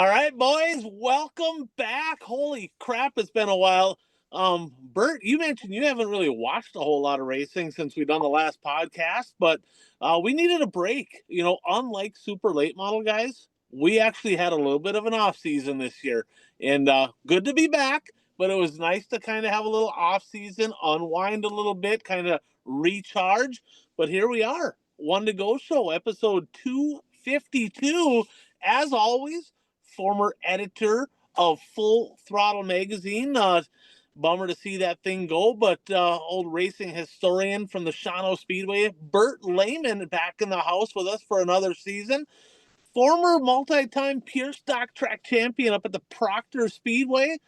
All right, boys, welcome back. Holy crap, it's been a while. Bert, you mentioned you haven't really watched a whole lot of racing since we've done the last podcast, but we needed a break. Unlike super late model guys, we actually had a little bit of an off season this year, and good to be back. But it was nice to kind of have a little off season, unwind a little bit, kind of recharge. But here we are, One to Go Show, episode 252. As always, former editor of Full Throttle magazine. Bummer to see that thing go, but old racing historian from the Shawano Speedway, Bert Lehman, back in the house with us for another season. Former multi-time pure stock track champion up at the Proctor Speedway.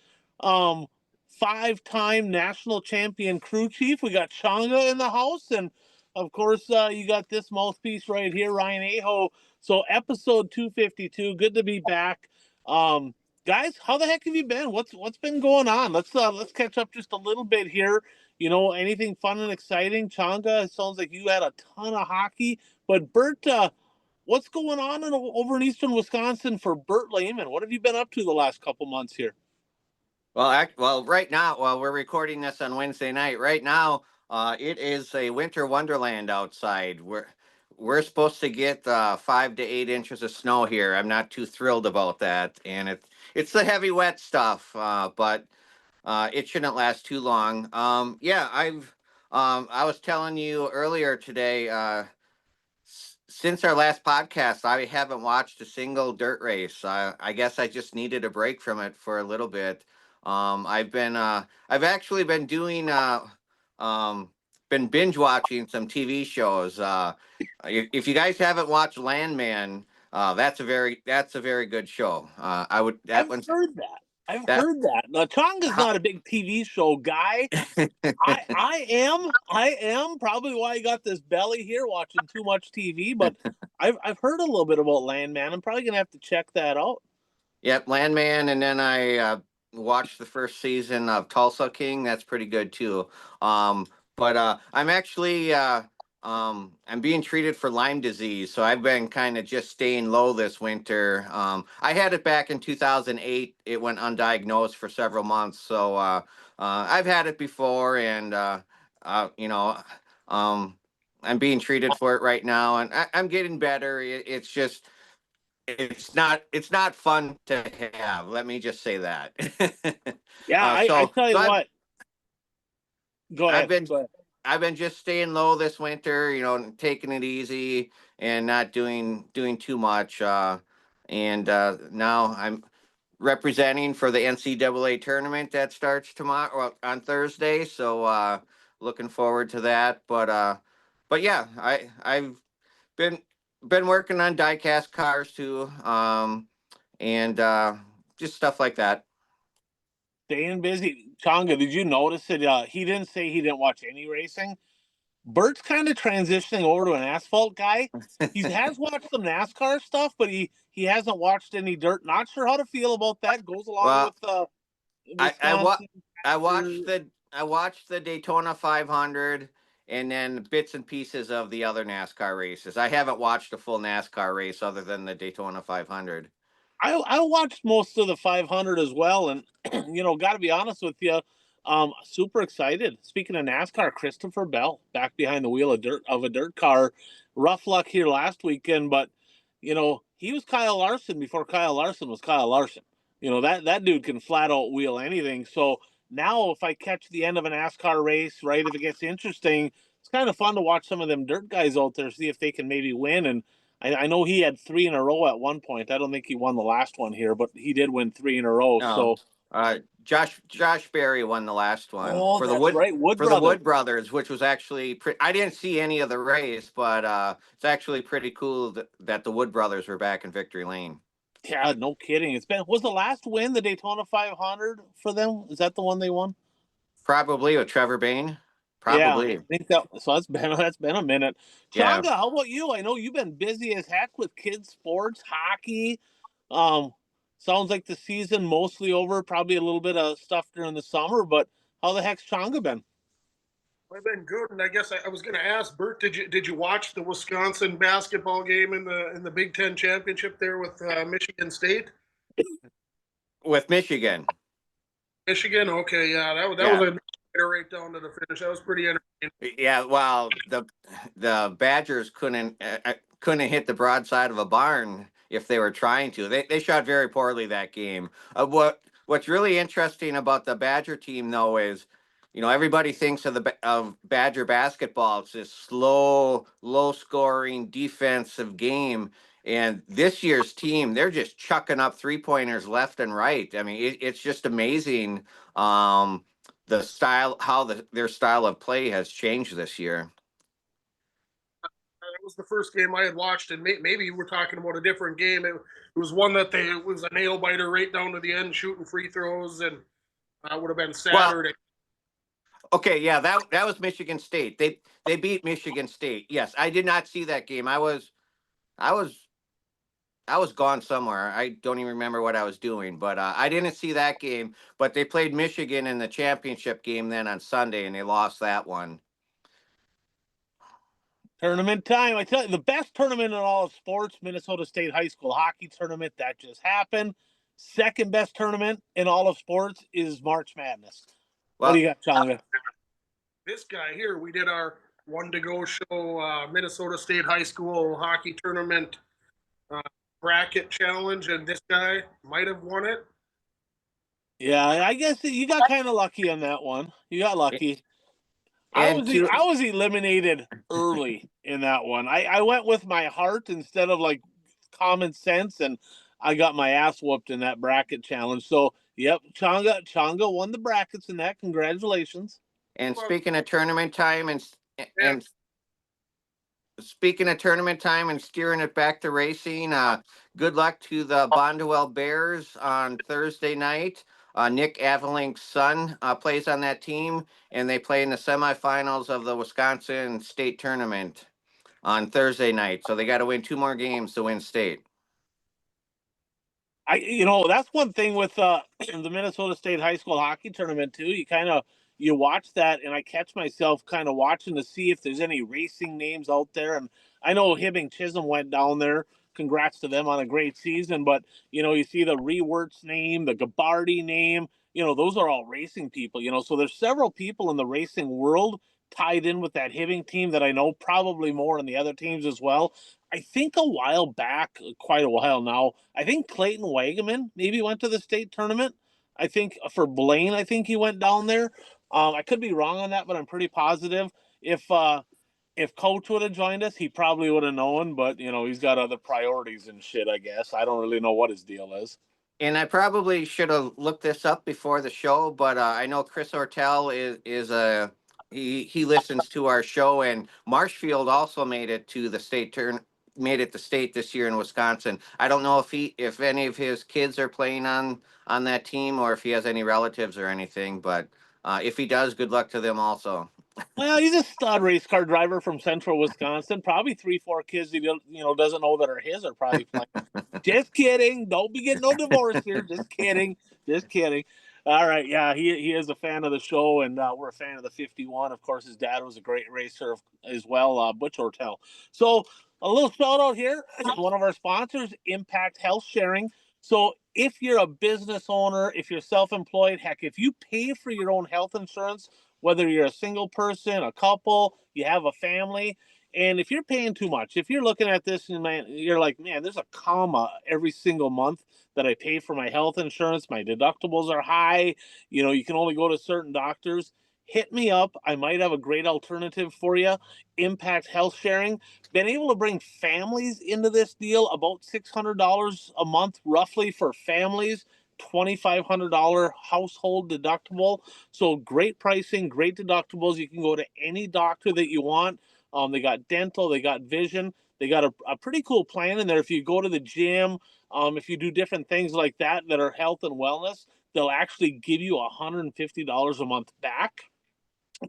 Um, Five-time national champion crew chief. We got Changa in the house, and of course, you got this mouthpiece right here, Ryan Aho. So episode 252, good to be back. Guys, how the heck have you been? What's been going on? Let's catch up just a little bit here. Anything fun and exciting? Changa, it sounds like you had a ton of hockey. But Bert, what's going on over in eastern Wisconsin for Bert Lehman? What have you been up to the last couple months here? Well, right now, while we're recording this on Wednesday night, right now, it is a winter wonderland outside. We're supposed to get 5 to 8 inches of snow here. I'm not too thrilled about that, and it's the heavy wet stuff, but it shouldn't last too long. Yeah, I was telling you earlier today. Since our last podcast, I haven't watched a single dirt race. I guess I just needed a break from it for a little bit. I've actually been doing, been binge watching some TV shows. If you guys haven't watched Landman, that's a very good show. I've heard that. I've that heard that. Now, Chonga's not a big TV show guy. I am probably why I got this belly here watching too much TV. But I've heard a little bit about Landman. I'm probably gonna have to check that out. Yep, Landman, and then I watched the first season of Tulsa King. That's pretty good too. But I'm actually I'm being treated for Lyme disease, so I've been kind of just staying low this winter. I had it back in 2008. It went undiagnosed for several months, so I've had it before, and you know, I'm being treated for it right now, and I'm getting better. It's just it's not fun to have. Let me just say that. Yeah, uh, I so tell you so what. Go I've ahead. been Go ahead. I've been just staying low this winter, taking it easy and not doing too much. And now I'm representing for the NCAA tournament that starts tomorrow, well, on Thursday. So looking forward to that. But yeah, I've been been working on diecast cars too, and just stuff like that. Staying busy. Chonga, did you notice that he didn't say he didn't watch any racing? Bert's kind of transitioning over to an asphalt guy. He has watched some NASCAR stuff, but he hasn't watched any dirt. Not sure how to feel about that. Goes along Well, with I wa- Wisconsin. I watched the Daytona 500 and then bits and pieces of the other NASCAR races. I haven't watched a full NASCAR race other than the Daytona 500. I watched most of the 500 as well, and got to be honest with you, super excited. Speaking of NASCAR, Christopher Bell back behind the wheel of a dirt car. Rough luck here last weekend, but he was Kyle Larson before Kyle Larson was Kyle Larson. That dude can flat out wheel anything. So now, if I catch the end of a NASCAR race, right, if it gets interesting, it's kind of fun to watch some of them dirt guys out there, see if they can maybe win. And I know he had three in a row at one point. I don't think he won the last one here, but he did win three in a row. No, So, Josh Berry won the last one oh, that's right, Wood for the Brothers. Wood Brothers, which was actually I didn't see any of the race, but it's actually pretty cool that the Wood Brothers were back in victory lane. Yeah, no kidding. Was the last win the Daytona 500 for them? Is that the one they won? Probably with Trevor Bain. Yeah, I Probably. think that. So that's been a minute. Yeah. Changa, how about you? I know you've been busy as heck with kids sports, hockey. Um, Sounds like the season mostly over. Probably a little bit of stuff during the summer, but how the heck's Changa been? I've been good, and I guess I was going to ask Bert. Did you watch the Wisconsin basketball game in the Big Ten championship there with Michigan State? with Michigan. Michigan. Okay, yeah, that Yeah. was a right down to the finish. That was pretty entertaining. Yeah, well, the Badgers couldn't hit the broadside of a barn if they were trying to. They shot very poorly that game. What's really interesting about the Badger team though is, everybody thinks of Badger basketball. It's this slow, low scoring defensive game. And this year's team, they're just chucking up 3-pointers left and right. I mean, it's just amazing. The style, how their style of play has changed this year. That was the first game I had watched, and maybe you were talking about a different game. It was one that it was a nail biter right down to the end, shooting free throws, and would have been Well, Saturday. okay, yeah, that was Michigan State. They beat Michigan State. Yes, I did not see that game. I was I was gone somewhere. I don't even remember what I was doing, but I didn't see that game. But they played Michigan in the championship game then on Sunday, and they lost that one. Tournament time. I tell you, the best tournament in all of sports, Minnesota State High School Hockey Tournament. That just happened. Second best tournament in all of sports is March Madness. What do Well, you got, Changa? This guy here, we did our one to go show, Minnesota State High School Hockey Tournament uh, bracket challenge, and this guy might have won it. Yeah, I guess you got kind of lucky on that one. You got lucky. I and was to I was eliminated early in that one. I went with my heart instead of like common sense, and I got my ass whooped in that bracket challenge. So, yep, Changa won the brackets in that. Congratulations. and Well, speaking of tournament time yeah, and speaking of tournament time and steering it back to racing, good luck to the Bondwell Bears on Thursday night. Nick Avelink's son plays on that team, and they play in the semifinals of the Wisconsin State Tournament on Thursday night. So they got to win 2 more games to win state. That's one thing with the Minnesota State High School Hockey Tournament too. You watch that, and I catch myself kind of watching to see if there's any racing names out there. And I know Hibbing Chisholm went down there. Congrats to them on a great season. But you see the Rewerts name, the Gabardi name. Those are all racing people. So there's several people in the racing world tied in with that Hibbing team that I know, probably more in the other teams as well. I think a while back, quite a while now, I think Clayton Wagaman maybe went to the state tournament. I think for Blaine, I think he went down there. I could be wrong on that, but I'm pretty positive. If Coach would have joined us, he probably would have known. But he's got other priorities and shit. I guess I don't really know what his deal is. And I probably should have looked this up before the show, but I know Chris Ortel is a he listens to our show, and Marshfield also made it to the made it to state this year in Wisconsin. I don't know if any of his kids are playing on that team or if he has any relatives or anything, but if he does, good luck to them also. Well, he's a stud race car driver from Central Wisconsin. Probably 3, 4 kids he doesn't know that are his are probably playing. Just kidding. Don't be getting no divorce here. Just kidding. Just kidding. All right. Yeah, he is a fan of the show, and we're a fan of the 51. Of course, his dad was a great racer as well, Butch Ortel. So a little shout out here. One of our sponsors, Impact Health Sharing. So if you're a business owner, if you're self-employed, heck, if you pay for your own health insurance, whether you're a single person, a couple, you have a family, and if you're paying too much, if you're looking at this and you're like, man, there's a comma every single month that I pay for my health insurance. My deductibles are high. You can only go to certain doctors. Hit me up. I might have a great alternative for you. Impact Health Sharing. Been able to bring families into this deal, about $600 a month roughly for families. $2,500 household deductible. So great pricing, great deductibles. You can go to any doctor that you want. They got dental, they got vision, they got a pretty cool plan in there. If you go to the gym, if you do different things like that that are health and wellness, they'll actually give you $150 a month back,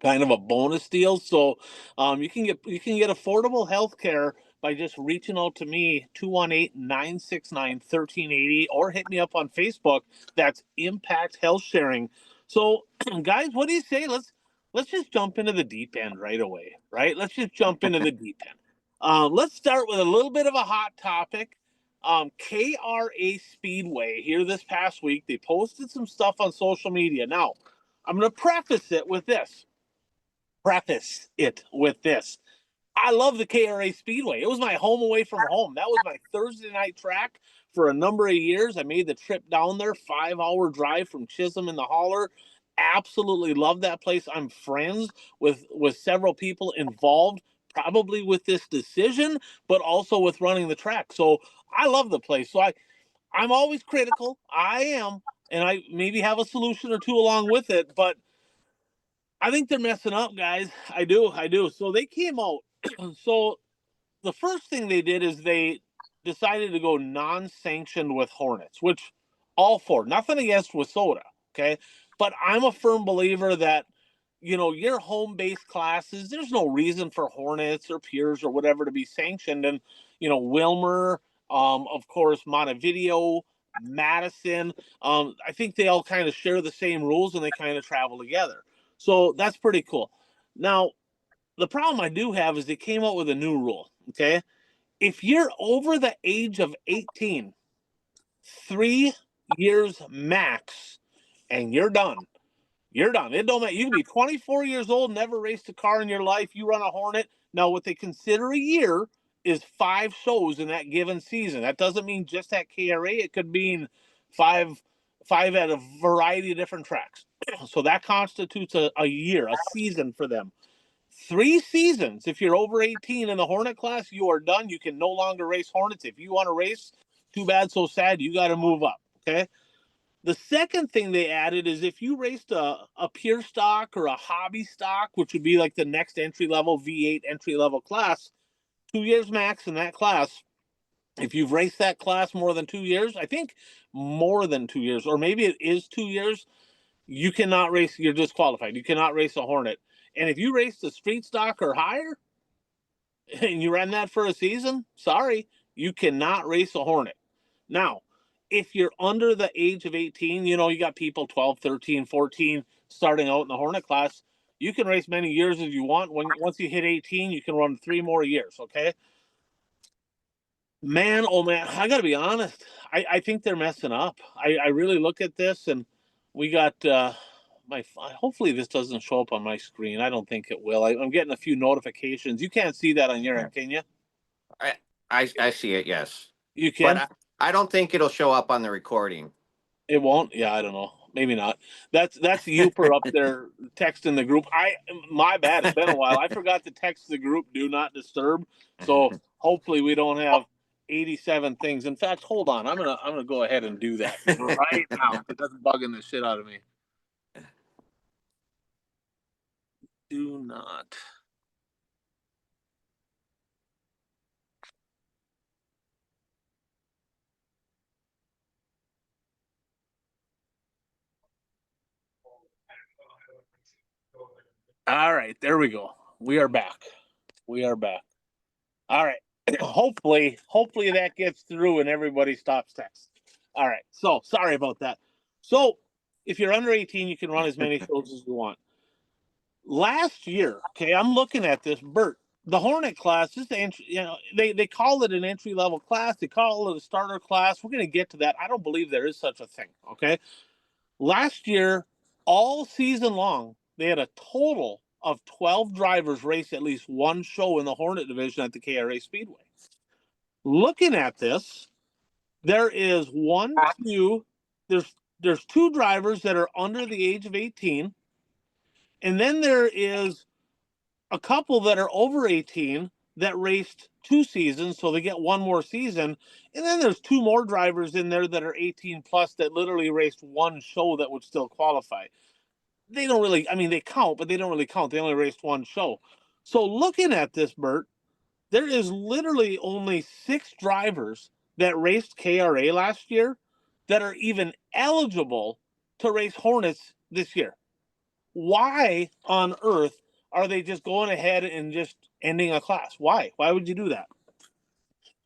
kind of a bonus deal. So you can get affordable health care by just reaching out to me, 218-969-1380, or hit me up on Facebook. That's Impact Health Sharing. So guys, what do you say? Let's just jump into the deep end right away, right? Let's just jump into the deep end. Let's start with a little bit of a hot topic. KRA Speedway here this past week, they posted some stuff on social media. Now, I'm going to preface it with this. I love the KRA Speedway. It was my home away from home. That was my Thursday night track for a number of years. I made the trip down there, 5-hour drive from Chisholm in the Holler. Absolutely love that place. I'm friends with several people involved, probably with this decision, but also with running the track. So I love the place. So I'm always critical. I am, and I maybe have a solution or two along with it, but I think they're messing up, guys. I do. So they came out. So the first thing they did is they decided to go non-sanctioned with Hornets, which all for. Nothing against Wissota, okay? But I'm a firm believer that, your home-based classes, there's no reason for Hornets or Piers or whatever to be sanctioned. And, Wilmer, of course, Montevideo, Madison, I think they all kind of share the same rules and they kind of travel together. So that's pretty cool. Now, the problem I do have is they came out with a new rule, okay? If you're over the age of 18, 3 years max, and you're done. You're done. It don't matter. You can be 24 years old, never raced a car in your life. You run a Hornet. Now, what they consider a year is 5 shows in that given season. That doesn't mean just at KRA. It could mean five at a variety of different tracks. So that constitutes a year, a season for them. 3 seasons. If you're over 18 in the Hornet class, you are done. You can no longer race Hornets. If you want to race, too bad, so sad. You got to move up. Okay. The second thing they added is if you raced a pure stock or a hobby stock, which would be like the next entry level V8 entry level class, 2 years max in that class. If you've raced that class more than 2 years, I think more than 2 years, or maybe it is 2 years, you cannot race. You're disqualified. You cannot race a Hornet. And if you race the street stock or higher, and you ran that for a season, sorry, you cannot race a Hornet. Now, if you're under the age of 18, you got people 12, 13, 14 starting out in the Hornet class. You can race many years as you want. Once you hit 18, you can run 3 more years, okay? Man, oh man, I got to be honest. I think they're messing up. I really look at this, and we got hopefully this doesn't show up on my screen. I don't think it will. I'm getting a few notifications. You can't see that on your end, can you? I see it, yes. You can? But I don't think it'll show up on the recording. It won't? Yeah, I don't know. Maybe not. That's Youper up there texting the group. My bad. It's been a while. I forgot to text the group, do not disturb. So hopefully we don't have 87 things. In fact, hold on. I'm gonna go ahead and do that right now. That's bugging the shit out of me. Do not. All right, there we go. We are back. All right. Hopefully that gets through and everybody stops texting. All right. So sorry about that. So if you're under 18, you can run as many shows as you want. Last year, okay, I'm looking at this, Bert. The Hornet class is the entry, they call it an entry level class. They call it a starter class. We're going to get to that. I don't believe there is such a thing. Okay. Last year, all season long, they had a total of 12 drivers race at least one show in the Hornet division at the KRA Speedway. Looking at this, there is there's 2 drivers that are under the age of 18, and then there is a couple that are over 18 that raced 2 seasons, so they get one more season. And then there's 2 more drivers in there that are 18 plus that literally raced one show that would still qualify. They don't really, they count, but they don't really count. They only raced one show. So looking at this, Bert, there is literally only 6 drivers that raced KRA last year that are even eligible to race Hornets this year. Why on earth are they just going ahead and just ending a class? Why? Why would you do that?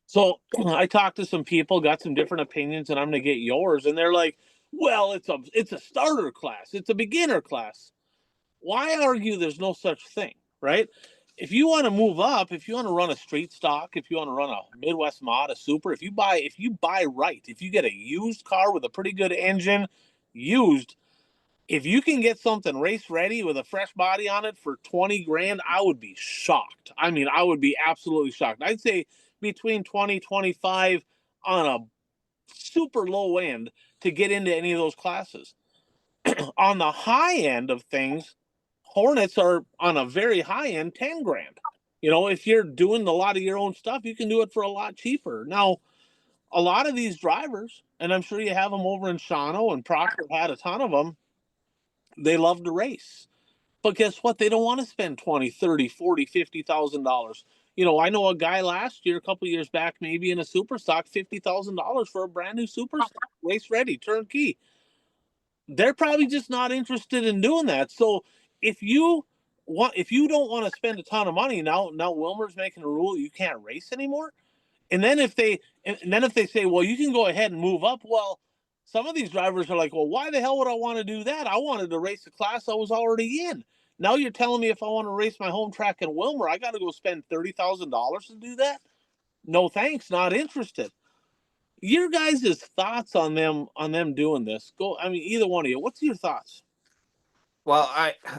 So I talked to some people, got some different opinions, and I'm going to get yours. And they're like, well, it's a starter class. It's a beginner class. Why argue there's no such thing, right? if you want to move up, if you want to run a street stock, if you want to run a Midwest mod, a super, if you buy right, if you get a used car with a pretty good engine, used, if you can get something race ready with a fresh body on it for 20 grand, I would be shocked. I mean, I would be absolutely shocked. I'd say between 20, 25 on a super low end to get into any of those classes. On the high end of things, Hornets are on a very high end 10 grand. You know, if you're doing a lot of your own stuff, you can do it for a lot cheaper. Now, a lot of these drivers, and I'm sure you have them over in Shawano, and Proctor had a ton of them, they love to race. But guess what? They don't want to spend 20, 30, 40, $50,000. You know, I know a guy last year, a couple of years back, maybe in a super stock, $50,000 for a brand new super stock, race ready, turnkey. They're probably just not interested in doing that. So if you if you don't want to spend a ton of money, now Wilmer's making a rule you can't race anymore. And then if they say, well, you can go ahead and move up, well, some of these drivers are like, well, why the hell would I want to do that? I wanted to race a class I was already in. Now you're telling me if I want to race my home track in Wilmer, I got to go spend $30,000 to do that? No thanks, not interested. Your guys' thoughts on them doing this? Go. I mean, either one of you. What's your thoughts? Well,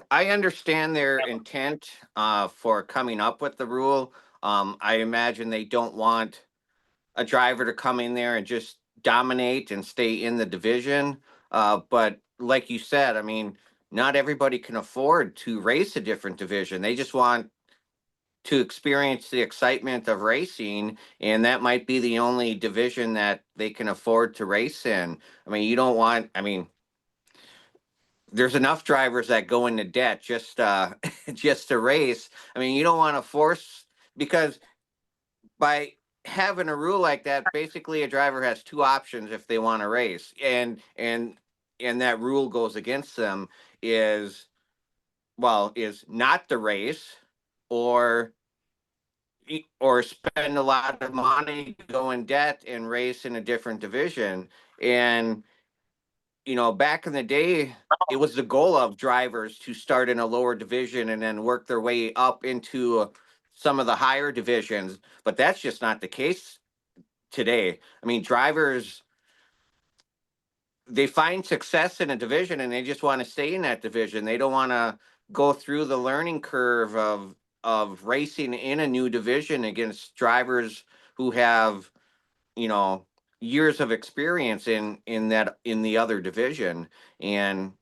I understand their intent for coming up with the rule. I imagine they don't want a driver to come in there and just dominate and stay in the division. But like you said, I mean, not everybody can afford to race a different division. They just want to experience the excitement of racing, and that might be the only division that they can afford to race in. I mean, you don't want, I mean, there's enough drivers that go into debt just just to race. I mean, you don't want to force, because by having a rule like that, basically a driver has two options if they want to race, and that rule goes against them, is, well, is not to race, or or spend a lot of money, go in debt and race in a different division. And back in the day, it was the goal of drivers to start in a lower division and then work their way up into some of the higher divisions. But that's just not the case today. I mean, drivers, they find success in a division and they just want to stay in that division. They don't want to go through the learning curve of racing in a new division against drivers who have, you know, years of experience in the other division. And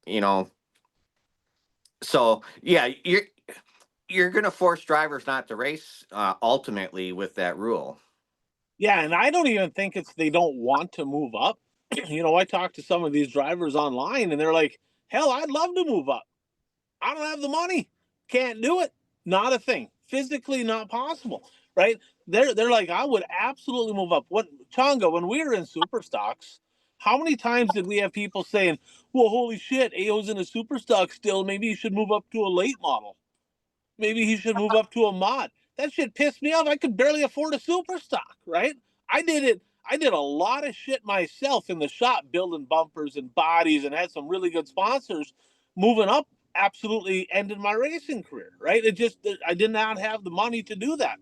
you know so yeah, you're going to force drivers not to race ultimately with that rule. Yeah, and I don't even think it's they don't want to move up. You know, I talked to some of these drivers online, and they're like, "Hell, I'd love to move up. I don't have the money. Can't do it. Not a thing. Physically not possible." Right? They're like, "I would absolutely move up." What Changa, when we were in super stocks, how many times did we have people saying, "Well, holy shit, AO's in a super stock still. Maybe you should move up to a late model. Maybe he should move up to a mod." That shit pissed me off. I could barely afford a super stock, right? I did it. I did a lot of shit myself in the shop, building bumpers and bodies, and had some really good sponsors. Moving up absolutely ended my racing career, right? I did not have the money to do that.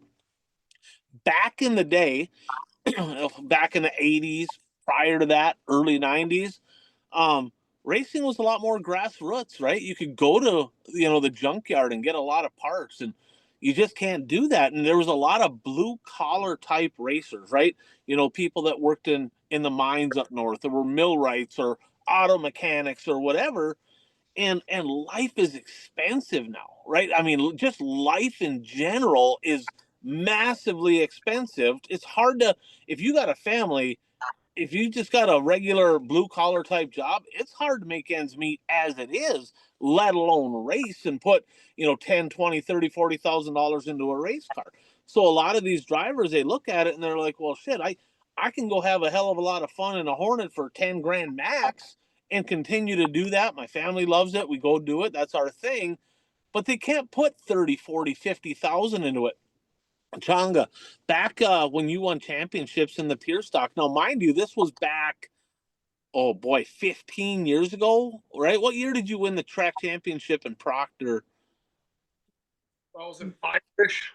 Back in the day, back in the 80s, prior to that, early 90s, um, racing was a lot more grassroots, right? You could go to, the junkyard and get a lot of parts, and you just can't do that. And there was a lot of blue collar type racers, right? People that worked in the mines up north, or were millwrights or auto mechanics or whatever. And life is expensive now, right? I mean, just life in general is massively expensive. It's hard to, if you got a family, if you just got a regular blue collar type job, it's hard to make ends meet as it is, let alone race and put, 10, 20, 30, $40,000 into a race car. So a lot of these drivers, they look at it and they're like, well, shit, I can go have a hell of a lot of fun in a Hornet for 10 grand max and continue to do that. My family loves it. We go do it. That's our thing. But they can't put 30, 40, 50,000 into it. Changa, back when you won championships in the tier stock. Now, mind you, this was back, oh boy, 15 years ago, right? What year did you win the track championship in Proctor? 2005-ish.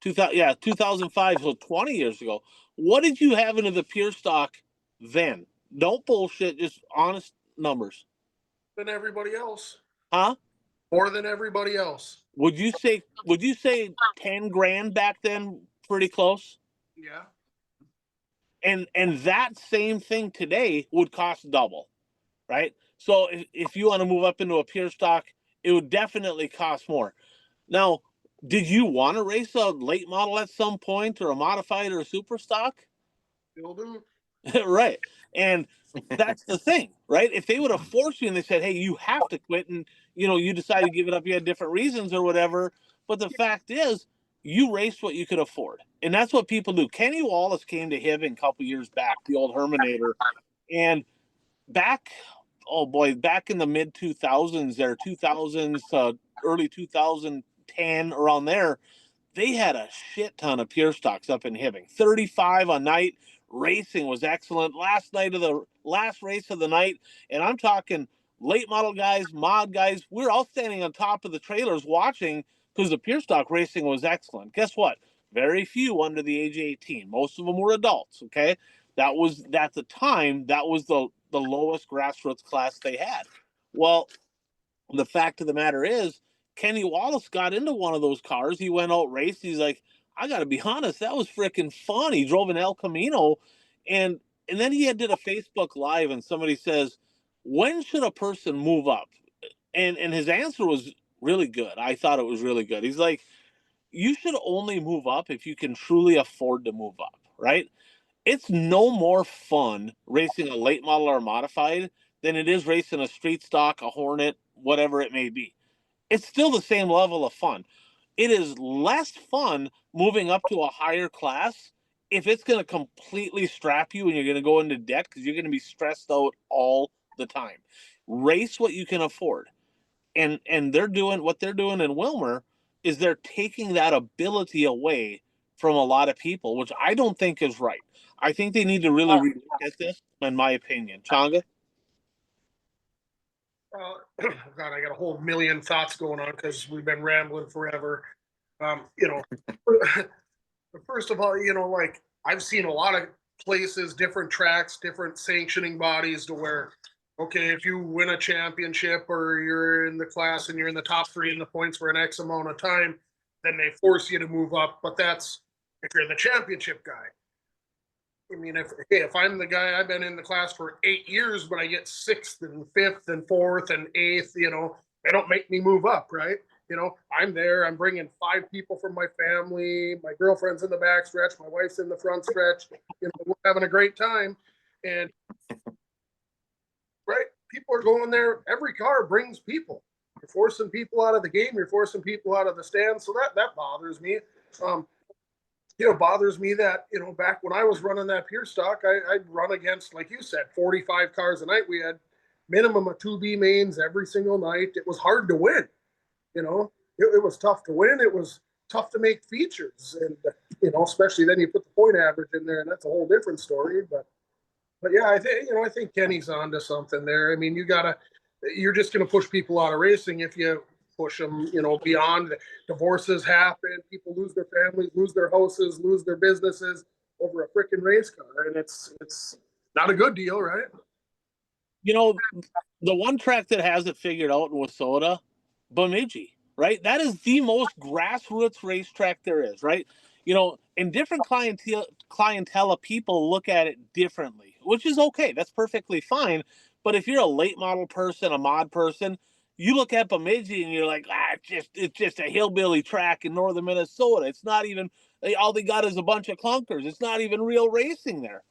2005, so 20 years ago. What did you have into the pure stock then? Don't bullshit, just honest numbers. Than everybody else. Huh? More than everybody else. Would you say 10 grand back then? Pretty close. Yeah. And that same thing today would cost double, right? So if you want to move up into a pure stock, it would definitely cost more. Now, did you want to race a late model at some point, or a modified, or a super stock? Still do. Right. And that's the thing, right? If they would have forced you and they said, hey, you have to quit, and you decided to give it up, you had different reasons or whatever. But the fact is, you raced what you could afford. And that's what people do. Kenny Wallace came to Hibbing a couple years back, the old Herminator. And back, oh boy, back in the mid 2000s, there, 2000s, early 2010, around there, they had a shit ton of pure stocks up in Hibbing. 35 a night. Racing was excellent. Last race of the night, and I'm talking late model guys, mod guys. We're all standing on top of the trailers watching because the pure stock racing was excellent. Guess what? Very few under the age of 18. Most of them were adults. Okay, that was at the time. That was the lowest grassroots class they had. Well, the fact of the matter is, Kenny Wallace got into one of those cars. He went out raced. He's like, I got to be honest, that was freaking fun. He drove an El Camino, and then he did a Facebook Live, and somebody says, when should a person move up? And his answer was really good. I thought it was really good. He's like, you should only move up if you can truly afford to move up, right? It's no more fun racing a late model or modified than it is racing a street stock, a Hornet, whatever it may be. It's still the same level of fun. It is less fun moving up to a higher class if it's going to completely strap you and you're going to go into debt because you're going to be stressed out all the time. Race what you can afford. And they're doing what they're doing in Wilmer is they're taking that ability away from a lot of people, which I don't think is right. I think they need to really relook at this, in my opinion. Changa? God, I got a whole million thoughts going on because we've been rambling forever. First of all, like I've seen a lot of places, different tracks, different sanctioning bodies to where, okay, if you win a championship or you're in the class and you're in the top 3 in the points for an X amount of time, then they force you to move up. But that's if you're the championship guy. I mean, if I'm the guy, I've been in the class for 8 years, but I get 6th and 5th and 4th and 8th, they don't make me move up, right? I'm there. I'm bringing 5 people from my family. My girlfriend's in the back stretch. My wife's in the front stretch. We're having a great time. And, right, people are going there. Every car brings people. You're forcing people out of the game. You're forcing people out of the stand. So that bothers me. Bothers me that, back when I was running that pure stock, I'd run against, like you said, 45 cars a night. We had minimum of 2B mains every single night. It was hard to win. It was tough to win. It was tough to make features. And, especially then you put the point average in there, and that's a whole different story. But yeah, I think Kenny's onto something there. I mean, you're just going to push people out of racing if you push them, beyond. Divorces happen, people lose their families, lose their houses, lose their businesses over a freaking race car, and it's not a good deal, right? The one track that has it figured out in Wissota, Bemidji, right? That is the most grassroots racetrack there is, right? And different clientele of people look at it differently, which is okay. That's perfectly fine. But if you're a late model person, a mod person, you look at Bemidji and you're like, it's just a hillbilly track in northern Minnesota. It's not even, all they got is a bunch of clunkers. It's not even real racing there.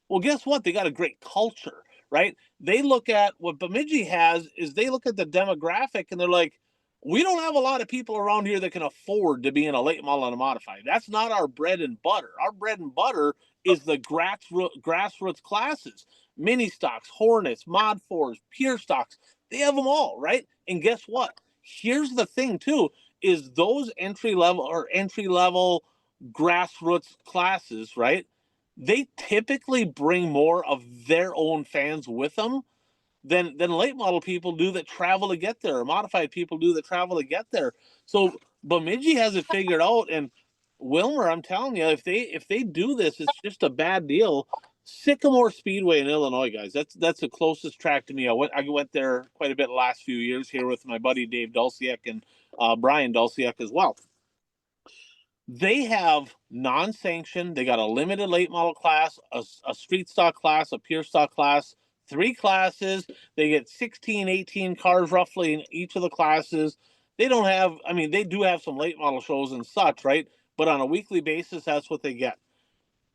Well, guess what? They got a great culture, right? They look at what Bemidji has is they look at the demographic and they're like, we don't have a lot of people around here that can afford to be in a late model and a modified. That's not our bread and butter. Our bread and butter is the grassroots classes, mini stocks, Hornets, Mod 4s, pure stocks. They have them all, right? And guess what? Here's the thing too, is those entry level grassroots classes, right? They typically bring more of their own fans with them than late model people do that travel to get there, or modified people do that travel to get there. So Bemidji has it figured out, and Wilmer, I'm telling you, if they do this, it's just a bad deal. Sycamore Speedway in Illinois, guys. That's the closest track to me. I went there quite a bit the last few years here with my buddy Dave Dulciak and Brian Dulciak as well. They have non-sanctioned. They got a limited late model class, a street stock class, a pure stock class, 3 classes. They get 16, 18 cars roughly in each of the classes. They don't have, I mean, they do have some late model shows and such, right? But on a weekly basis, that's what they get.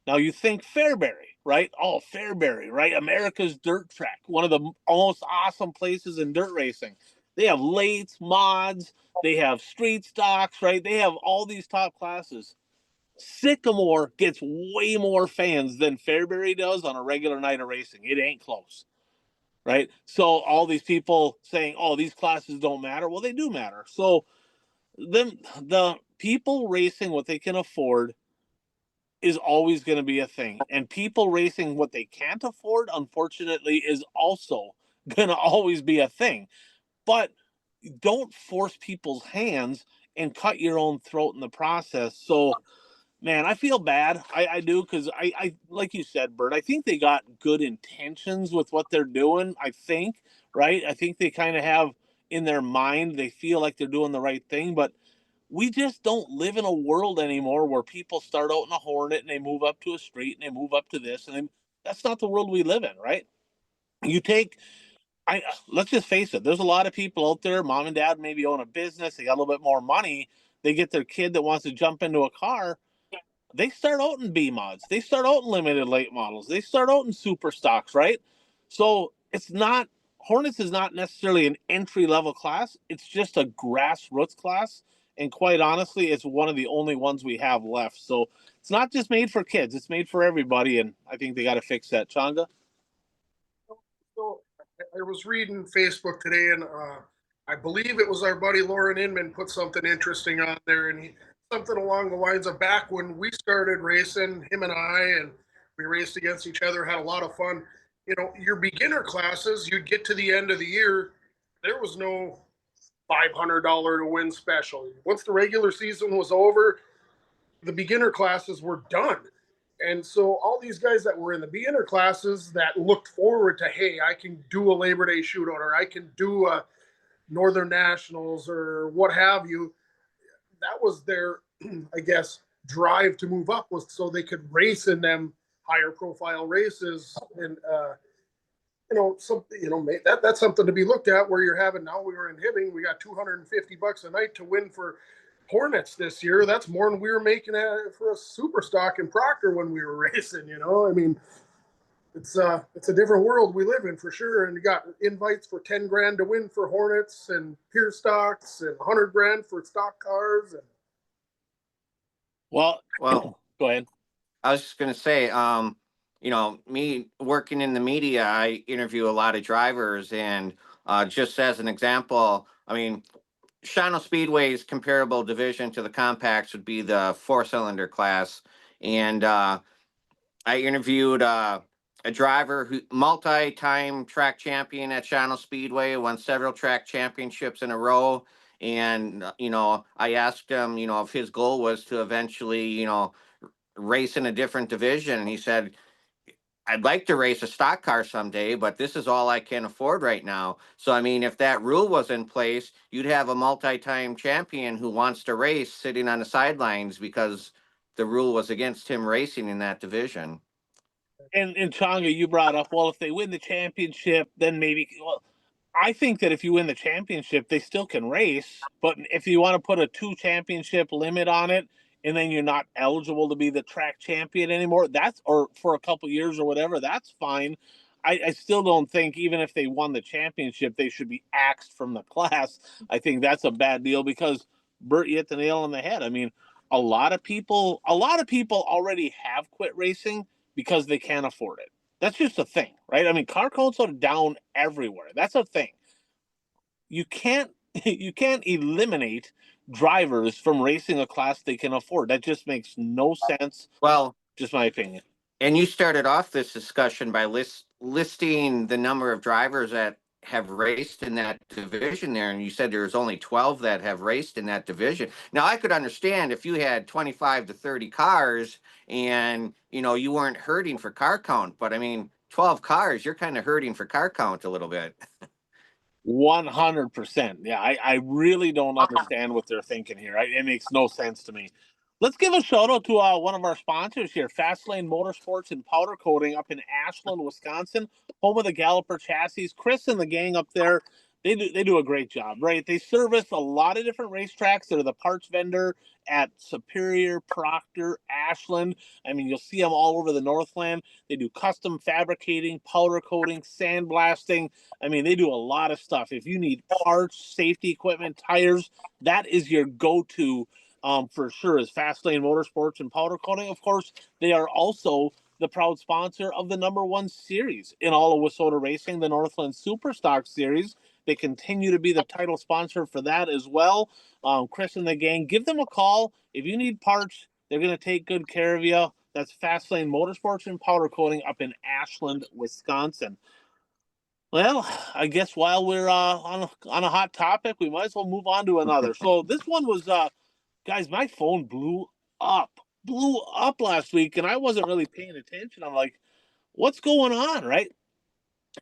Now you think Fairbury, right? Oh, Fairbury, right? America's dirt track, one of the most awesome places in dirt racing. They have lates, mods, they have street stocks, right? They have all these top classes. Sycamore gets way more fans than Fairbury does on a regular night of racing. It ain't close, right? So all these people saying, "Oh, these classes don't matter." Well, they do matter. So the people racing what they can afford is always going to be a thing. And people racing what they can't afford, unfortunately, is also going to always be a thing. But don't force people's hands and cut your own throat in the process. So, man, I feel bad. I do, because I, like you said, Bert, I think they got good intentions with what they're doing. I think, right? I think they kind of have in their mind, they feel like they're doing the right thing, but we just don't live in a world anymore where people start out in a Hornet and they move up to a street and they move up to this, and that's not the world we live in, right? You take, I let's just face it. There's a lot of people out there. Mom and dad maybe own a business. They got a little bit more money. They get their kid that wants to jump into a car. They start out in B mods. They start out in limited late models. They start out in super stocks, right? So it's not, Hornets is not necessarily an entry level class. It's just a grassroots class. And quite honestly, it's one of the only ones we have left. So it's not just made for kids, it's made for everybody. And I think they got to fix that. Changa? So I was reading Facebook today, and I believe it was our buddy Lauren Inman put something interesting on there, and something along the lines of back when we started racing, him and we raced against each other, had a lot of fun. You know, your beginner classes, you'd get to the end of the year, there was no $500 to win special. Once the regular season was over, the beginner classes were done. And so all these guys that were in the beginner classes that looked forward to, hey, I can do a Labor Day shootout, or I can do a Northern Nationals, or what have you, that was their, I guess, drive to move up, was so they could race in them higher profile races. And that's something to be looked at, where you're having, now we were in Hibbing, we got $250 a night to win for Hornets this year. That's more than we were making for a super stock in Proctor when we were racing. I mean, it's a different world we live in for sure. And you got invites for 10 grand to win for Hornets and pure stocks, and 100 grand for stock cars. And Well, Well, go ahead. I was just going to say, me working in the media, I interview a lot of drivers, and just as an example, I mean, Shawano Speedway's comparable division to the compacts would be the 4-cylinder class. And I interviewed a driver who multi-time track champion at Shawano Speedway, won several track championships in a row. And, I asked him, if his goal was to eventually, race in a different division. And he said, I'd like to race a stock car someday, but this is all I can afford right now. So, I mean, if that rule was in place, you'd have a multi-time champion who wants to race sitting on the sidelines because the rule was against him racing in that division. And Changa, you brought up, well, if they win the championship, then maybe. Well, I think that if you win the championship, they still can race. But if you want to put a 2 championship limit on it, and then you're not eligible to be the track champion anymore, that's, or for a couple years or whatever, that's fine. I still don't think, even if they won the championship, they should be axed from the class. I think that's a bad deal, because Bert, you hit the nail on the head. I mean, a lot of people already have quit racing because they can't afford it. That's just a thing, right? I mean, car counts are down everywhere. That's a thing. You can't you can't eliminate drivers from racing a class they can afford. That just makes no sense. Well, Just my opinion. and you started off this discussion by listing the number of drivers at have raced in that division there, and you said there's only 12 that have raced in that division. Now, I could understand if you had 25 to 30 cars and, you weren't hurting for car count, but I mean, 12 cars, you're kind of hurting for car count a little bit. 100%. Yeah, I really don't understand what they're thinking here. It makes no sense to me. Let's give a shout out to one of our sponsors here, Fastlane Motorsports and Powder Coating up in Ashland, Wisconsin, home of the Galloper chassis. Chris and the gang up there, they do a great job, right? They service a lot of different racetracks. They're the parts vendor at Superior, Proctor, Ashland. I mean, you'll see them all over the Northland. They do custom fabricating, powder coating, sandblasting. I mean, they do a lot of stuff. If you need parts, safety equipment, tires, that is your go-to for sure, is Fastlane Motorsports and Powder Coating. Of course, they are also the proud sponsor of the #1 series in all of Wissota Racing, the Northland Superstock Series. They continue to be the title sponsor for that as well. Chris and the gang, give them a call. If you need parts, they're going to take good care of you. That's Fastlane Motorsports and Powder Coating up in Ashland, Wisconsin. Well, I guess while we're on a hot topic, we might as well move on to another. So this one was, guys, my phone blew up last week, and I wasn't really paying attention. I'm like, what's going on, right?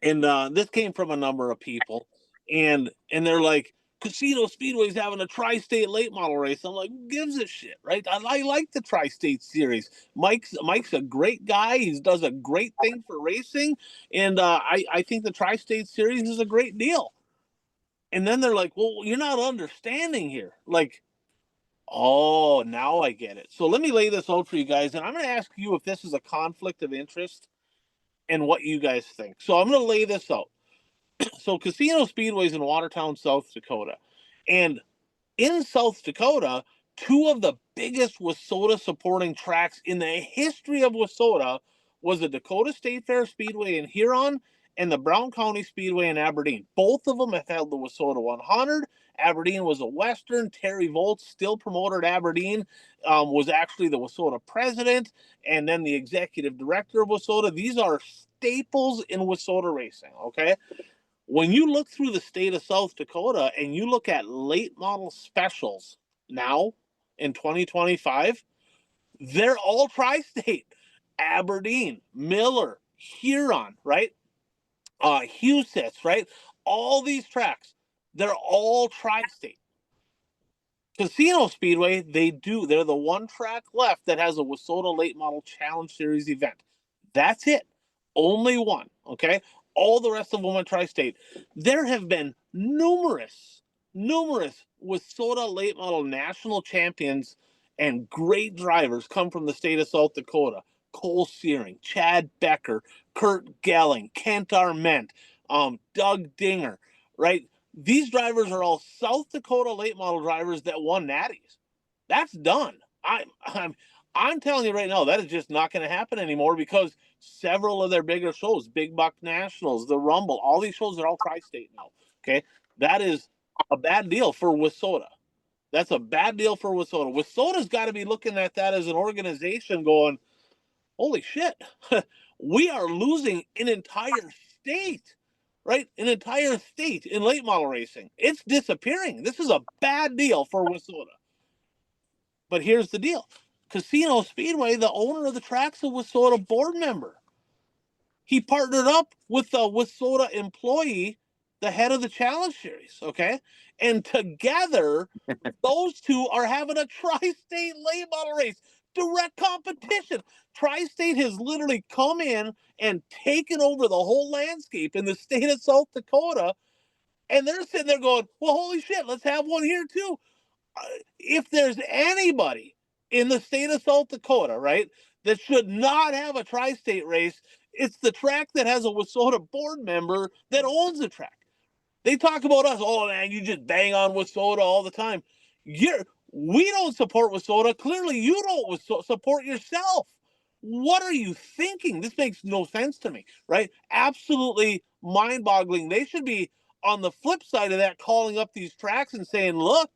And this came from a number of people, and they're like, Casino Speedway's having a tri-state late model race. I'm like, who gives a shit, right? I like the tri-state series. Mike's a great guy. He does a great thing for racing, and I think the tri-state series is a great deal. And then they're like, well, you're not understanding here. Like, oh, now I get it. So let me lay this out for you guys, and I'm going to ask you if this is a conflict of interest and what you guys think. So I'm going to lay this out. So Casino Speedway's in Watertown, South Dakota. And in South Dakota, two of the biggest Wissota supporting tracks in the history of Wissota was the Dakota State Fair Speedway in Huron and the Brown County Speedway in Aberdeen. Both of them have held the Wissota 100. Aberdeen was a Western. Terry Volz, still promoter at Aberdeen, was actually the Wissota president and then the executive director of Wissota. These are staples in Wissota racing, okay? When you look through the state of South Dakota and you look at late model specials now in 2025, they're all tri-state. Aberdeen, Miller, Huron, right? Huset's, right? All these tracks, they're all tri-state. Casino Speedway, they're the one track left that has a Wissota Late Model Challenge Series event. That's it. Only one, okay? All the rest of them are tri-state. There have been numerous Wissota Late Model national champions and great drivers come from the state of South Dakota. Cole Searing, Chad Becker, Kurt Gelling, Kent Arment, Doug Dinger, right? These drivers are all South Dakota late model drivers that won natties. That's done. I'm telling you right now, that is just not going to happen anymore because several of their bigger shows, Big Buck Nationals, the Rumble, all these shows are all tri-state now. Okay, that is a bad deal for Wissota. That's a bad deal for Wissota. Wissota's got to be looking at that as an organization, going, "Holy shit, we are losing an entire state." Right? An entire state in late model racing. It's disappearing. This is a bad deal for Wissota. But here's the deal. Casino Speedway, the owner of the track's a Wissota board member. He partnered up with a Wissota employee, the head of the Challenge Series, okay? And together, those two are having a tri-state late model race. Direct competition. Tri-State has literally come in and taken over the whole landscape in the state of South Dakota, and they're sitting there going, well, holy shit, let's have one here too. If there's anybody in the state of South Dakota, right, that should not have a tri-state race, it's the track that has a Wissota board member that owns the track. They talk about us, oh man, you just bang on Wissota all the time. We don't support Wissota. Clearly, you don't support yourself. What are you thinking? This makes no sense to me, right? Absolutely mind-boggling. They should be on the flip side of that, calling up these tracks and saying, look,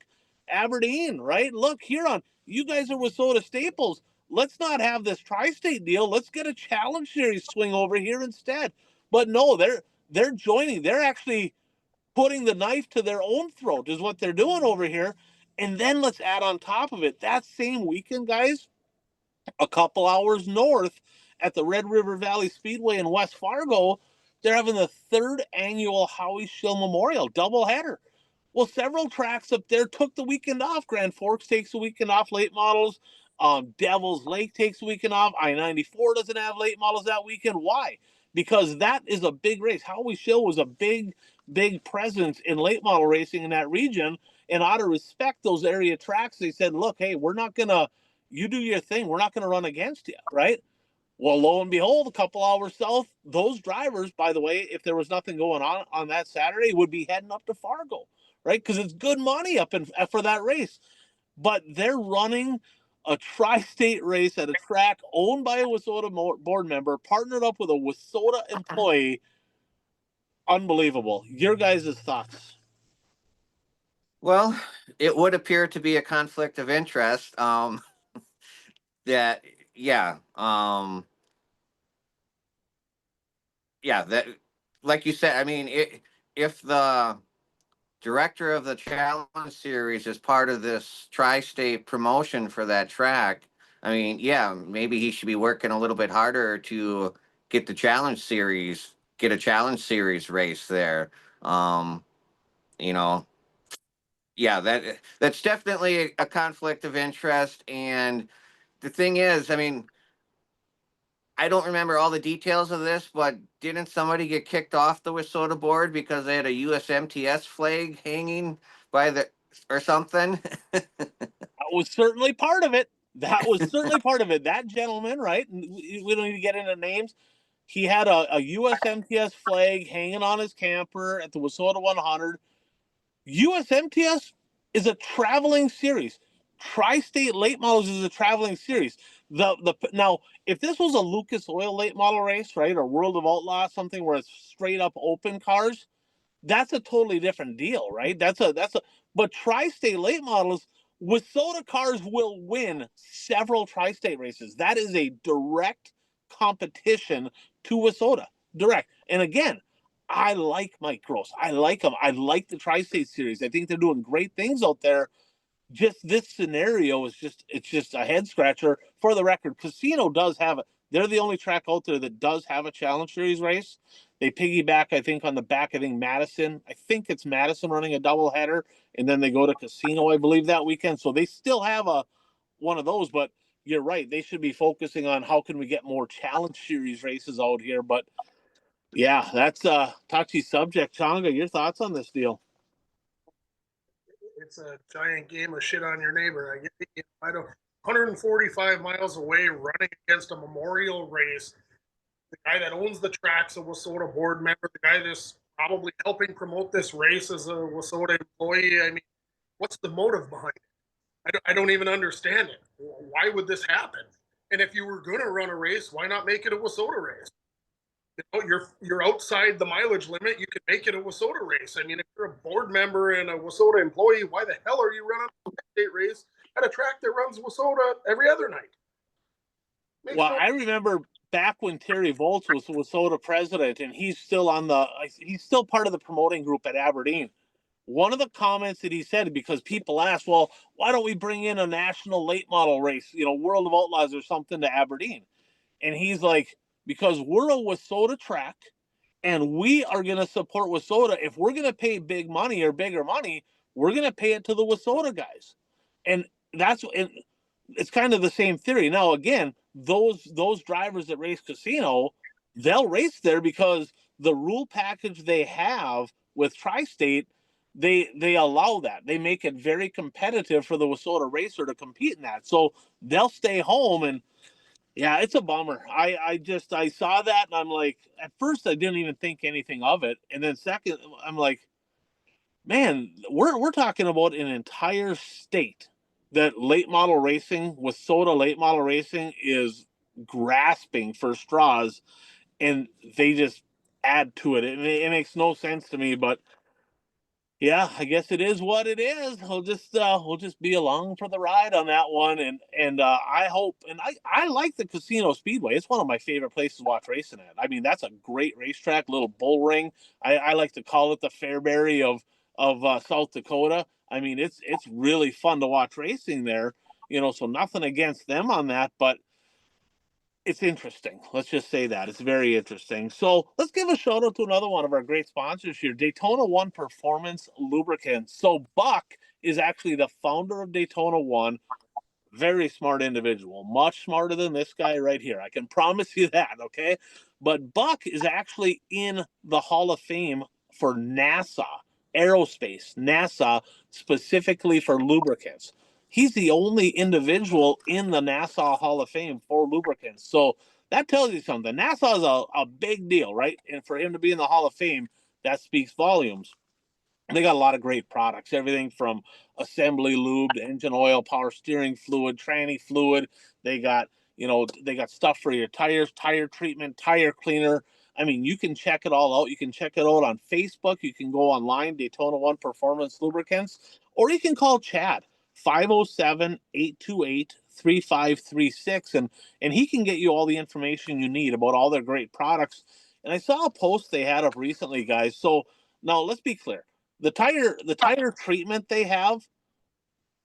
Aberdeen, right? Look, Huron, you guys are Wissota staples. Let's not have this tri-state deal. Let's get a Challenge Series swing over here instead. But no, they're joining. They're actually putting the knife to their own throat is what they're doing over here. And then let's add on top of it that same weekend, guys, a couple hours north at the Red River Valley Speedway in West Fargo, they're having the third annual Howie Schill Memorial doubleheader. Well, several tracks up there took the weekend off. Grand Forks takes the weekend off, late models. Devil's Lake takes the weekend off. I-94 doesn't have late models that weekend. Why? Because that is a big race. Howie Schill was a big, big presence in late model racing in that region. And out of respect, those area tracks, they said, look, hey, we're not going to, you do your thing. We're not going to run against you, right? Well, lo and behold, a couple hours south, those drivers, by the way, if there was nothing going on that Saturday, would be heading up to Fargo, right? Because it's good money up in for that race. But they're running a tri-state race at a track owned by a WISSOTA board member, partnered up with a WISSOTA employee. Unbelievable. Your guys' thoughts? Well, it would appear to be a conflict of interest. That yeah, yeah. That, like you said, I mean, if the director of the challenge series is part of this tri-state promotion for that track, I mean, yeah, maybe he should be working a little bit harder to get the get a challenge series race there. Um, you know, yeah, that's definitely a conflict of interest. And the thing is, I mean, I don't remember all the details of this, but didn't somebody get kicked off the WISSOTA board because they had a USMTS flag hanging by the or something? That was certainly part of it. That was certainly part of it. That gentleman, right? We don't need to get into names. He had a USMTS flag hanging on his camper at the WISSOTA 100. USMTS is a traveling series. Tri-State Late Models is a traveling series. The now, if this was a Lucas Oil late model race, right, or World of Outlaw, something where it's straight up open cars, that's a totally different deal, right? But tri-state late models, WISSOTA cars will win several tri-state races. That is a direct competition to WISSOTA. Direct. And again, I like Mike Gross. I like him. I like the tri-state series. I think they're doing great things out there. Just this scenario is just a head scratcher. For the record, Casino does have a, they're the only track out there that does have a challenge series race. They piggyback, I think, on the back. I think Madison. I think it's Madison running a doubleheader, and then they go to Casino, I believe, that weekend. So they still have a one of those. But you're right; they should be focusing on how can we get more challenge series races out here. But yeah, that's a touchy subject. Changa, your thoughts on this deal? It's a giant game of shit on your neighbor. I don't. 145 miles away, running against a memorial race. The guy that owns the track's a WISSOTA board member. The guy that's probably helping promote this race is a WISSOTA employee. I mean, what's the motive behind it? I don't even understand it. Why would this happen? And if you were going to run a race, why not make it a WISSOTA race? You know, you're outside the mileage limit. You could make it a WISSOTA race. I mean, if you're a board member and a WISSOTA employee, why the hell are you running a state race at a track that runs WISSOTA every other night? Well, I remember back when Terry Volz was WISSOTA president, and he's still part of the promoting group at Aberdeen. One of the comments that he said, because people asked, well, why don't we bring in a national late model race, World of Outlaws or something to Aberdeen? And he's like, because we're a WISSOTA track and we are going to support WISSOTA. If we're going to pay big money or bigger money, we're going to pay it to the WISSOTA guys. And and it's kind of the same theory. Now, again, those drivers that race Casino, they'll race there because the rule package they have with Tri-State, they allow that. They make it very competitive for the WISSOTA racer to compete in that. So they'll stay home. And yeah, it's a bummer. I saw that and I'm like, at first I didn't even think anything of it, and then second I'm like, man, we're talking about an entire state that late model racing, WISSOTA late model racing, is grasping for straws, and they just add to it. It makes no sense to me. But Yeah, I guess it is what it is. We'll just be along for the ride on that one, and I hope, and I like the Casino Speedway. It's one of my favorite places to watch racing at. I mean, that's a great racetrack, little bull ring. I like to call it the Fairbury of South Dakota. I mean, it's really fun to watch racing there. So nothing against them on that, but it's interesting. Let's just say that it's very interesting. So let's give a shout out to another one of our great sponsors here, Daytona One Performance Lubricants. So Buck is actually the founder of Daytona One. Very smart individual, much smarter than this guy right here. I can promise you that, okay? But Buck is actually in the Hall of Fame for NASA, aerospace, NASA, specifically for lubricants. He's the only individual in the NASA Hall of Fame for lubricants. So that tells you something. NASA is a big deal, right? And for him to be in the Hall of Fame, that speaks volumes. They got a lot of great products, everything from assembly lube, engine oil, power steering fluid, tranny fluid. They got stuff for your tires, tire treatment, tire cleaner. I mean, you can check it all out. You can check it out on Facebook. You can go online, Daytona One Performance Lubricants, or you can call Chad, 507-828-3536, and he can get you all the information you need about all their great products. And I saw a post they had up recently, guys. So now let's be clear, the tire treatment they have,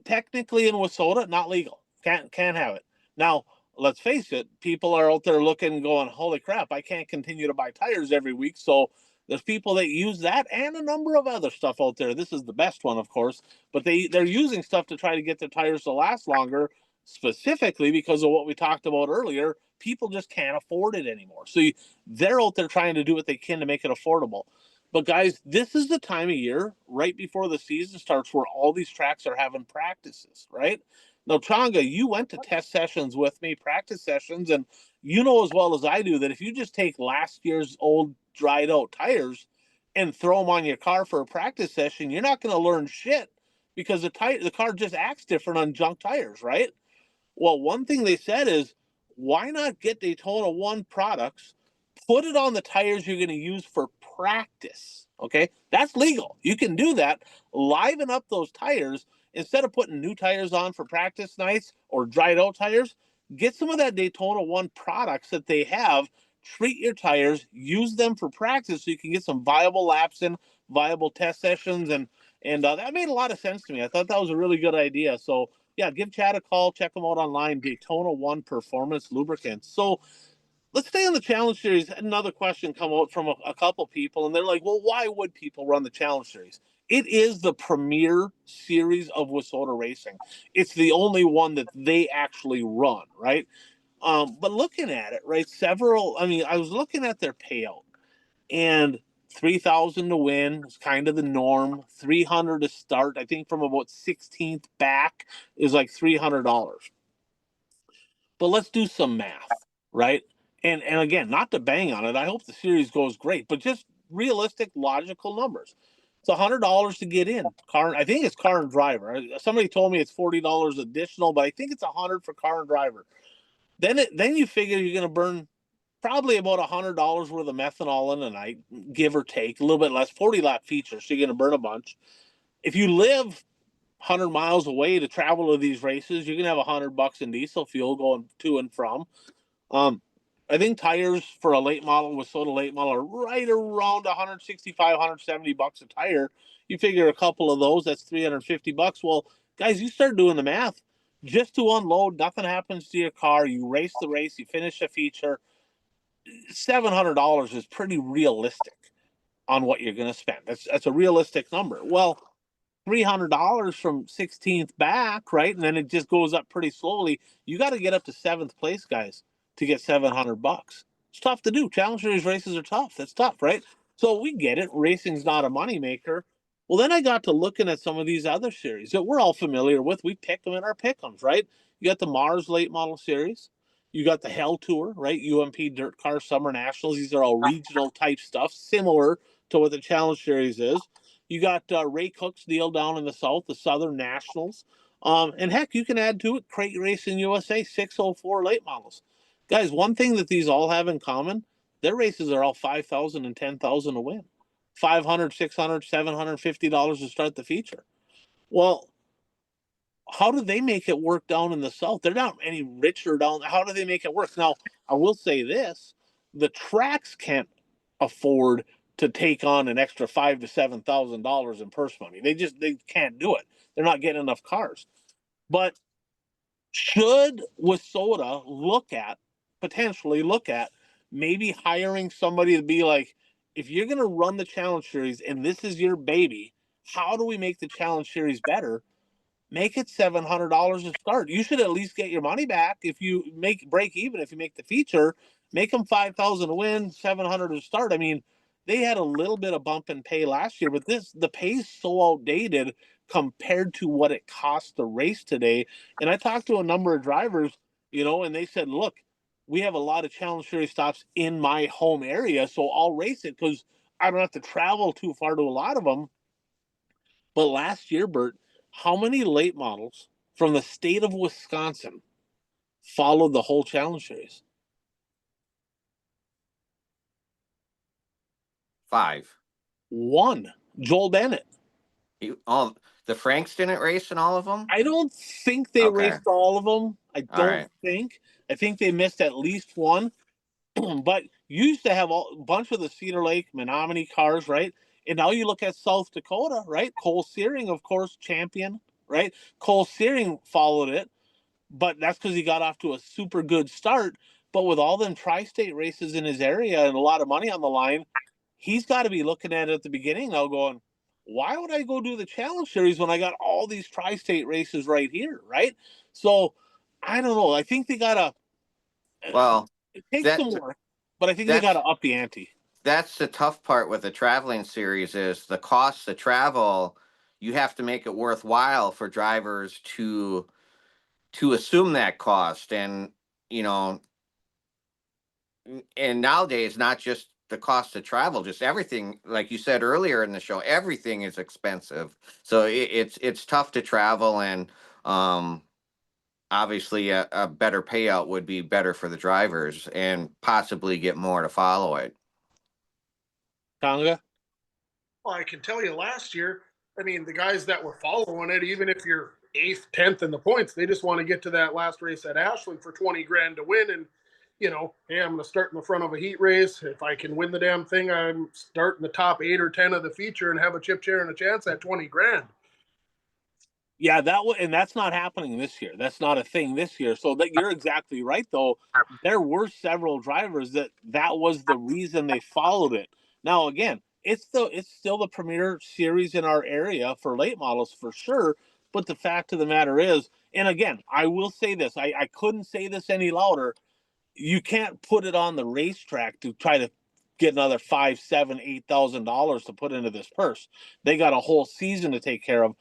technically in Wissota, not legal. Can't have it. Now, let's face it, people are out there looking, going, holy crap, I can't continue to buy tires every week. So there's people that use that and a number of other stuff out there. This is the best one, of course, but they're using stuff to try to get their tires to last longer, specifically because of what we talked about earlier. People just can't afford it anymore. So they're out there trying to do what they can to make it affordable. But guys, this is the time of year right before the season starts where all these tracks are having practices, right? Now, Changa, you went to test sessions with me, practice sessions, and you know as well as I do that if you just take last year's old dried out tires and throw them on your car for a practice session, you're not going to learn shit because the car just acts different on junk tires, right? Well, one thing they said is, why not get Daytona One products, put it on the tires you're going to use for practice? Okay, that's legal. You can do that. Liven up those tires instead of putting new tires on for practice nights or dried out tires. Get some of that Daytona One products that they have. Treat your tires, use them for practice so you can get some viable laps in, viable test sessions, and that made a lot of sense to me. I thought that was a really good idea. So yeah, give Chad a call. Check them out online, Daytona One Performance Lubricants. So let's stay on the Challenge Series. Another question come out from a couple people, and they're like, well, why would people run the Challenge Series? It is the premier series of Wissota racing. It's the only one that they actually run, right? But looking at it, right, I was looking at their payout, and 3,000 to win is kind of the norm. 300 to start, I think from about 16th back is like $300. But let's do some math, right? And again, not to bang on it. I hope the series goes great, but just realistic, logical numbers. It's $100 to get in. I think it's car and driver. Somebody told me it's $40 additional, but I think it's 100 for car and driver. Then you figure you're going to burn probably about $100 worth of methanol in a night, give or take, a little bit less. 40 lap feature, so you're going to burn a bunch. If you live 100 miles away to travel to these races, you're going to have $100 in diesel fuel going to and from. Um, I think tires for a late model with Soda late model are right around 165, $170 a tire. You figure a couple of those, that's $350. Well, guys, you start doing the math. Just to unload, nothing happens to your car. You race the race, you finish a feature. $700 is pretty realistic on what you're going to spend. That's a realistic number. Well, $300 from 16th back, right? And then it just goes up pretty slowly. You got to get up to seventh place, guys, to get $700. It's tough to do. Challenge Series races are tough. That's tough, right? So we get it. Racing's not a moneymaker. Well, then I got to looking at some of these other series that we're all familiar with. We pick them in our pick'ems, right? You got the Mars Late Model Series. You got the Hell Tour, right? UMP Dirt Car Summer Nationals. These are all regional type stuff, similar to what the Challenge Series is. You got Ray Cook's deal down in the South, the Southern Nationals. And heck, you can add to it Crate Racing USA 604 late models. Guys, one thing that these all have in common, their races are all 5,000 and 10,000 to win. $500, $600, $750 to start the feature. Well, how do they make it work down in the South? They're not any richer down. How do they make it work? Now, I will say this: the tracks can't afford to take on an extra $5,000 to $7,000 in purse money. They can't do it. They're not getting enough cars. But should WISSOTA potentially look at maybe hiring somebody to be like, if you're going to run the Challenge Series and this is your baby, how do we make the Challenge Series better? Make it $700 to start. You should at least get your money back if you break even. If you make the feature, make them 5,000 to win, 700 to start. I mean, they had a little bit of bump in pay last year, but the pay is so outdated compared to what it costs to race today. And I talked to a number of drivers, and they said, look, we have a lot of Challenge Series stops in my home area, so I'll race it because I don't have to travel too far to a lot of them. But last year, Bert, how many late models from the state of Wisconsin followed the whole Challenge Series? 5. One, Joel Bennett. The Franks didn't race in all of them? I don't think they Okay. raced all of them. I All don't right. think. I think they missed at least one. But you used to have a bunch of the Cedar Lake, Menominee cars, right? And now you look at South Dakota, right? Cole Searing, of course, champion, right? Cole Searing followed it, but that's because he got off to a super good start. But with all them tri-state races in his area and a lot of money on the line, he's got to be looking at it at the beginning now going, why would I go do the Challenge Series when I got all these tri-state races right here, right? So I don't know. I think they got to, Well, it takes some that's work, but I think they got that's to up the ante. that's the tough part with the traveling series is the cost to travel. You have to make it worthwhile for drivers to assume that cost, and you know, and nowadays not just the cost to travel, just everything. Like you said earlier in the show, everything is expensive. So it's tough to travel, and um, obviously a better payout would be better for the drivers and possibly get more to follow it. Tonga? Well, I can tell you last year, I mean, the guys that were following it, even if you're eighth, 10th in the points, they just want to get to that last race at Ashland for 20 grand to win. And, hey, I'm going to start in the front of a heat race. If I can win the damn thing, I'm starting the top 8 or 10 of the feature and have a chip chair and a chance at 20 grand. Yeah, and that's not happening this year. That's not a thing this year. So that you're exactly right, though. There were several drivers that was the reason they followed it. Now, again, it's still the premier series in our area for late models for sure. But the fact of the matter is, and again, I will say this: I couldn't say this any louder. You can't put it on the racetrack to try to get another $5, $7, $8,000 to put into this purse. They got a whole season to take care of,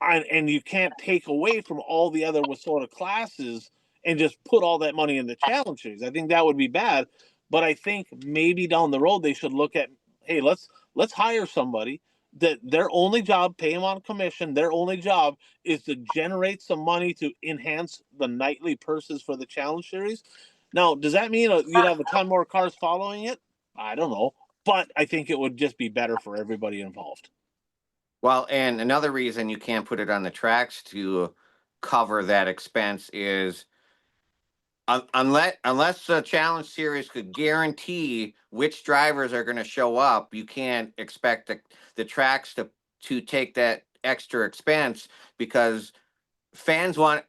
and you can't take away from all the other WISSOTA classes and just put all that money in the Challenge Series. I think that would be bad. But I think maybe down the road they should look at, hey, let's hire somebody that their only job, pay them on commission, their only job is to generate some money to enhance the nightly purses for the Challenge Series. Now, does that mean you'd have a ton more cars following it? I don't know. But I think it would just be better for everybody involved. Well, and another reason you can't put it on the tracks to cover that expense is unless the challenge series could guarantee which drivers are going to show up, you can't expect the tracks to take that extra expense because fans want.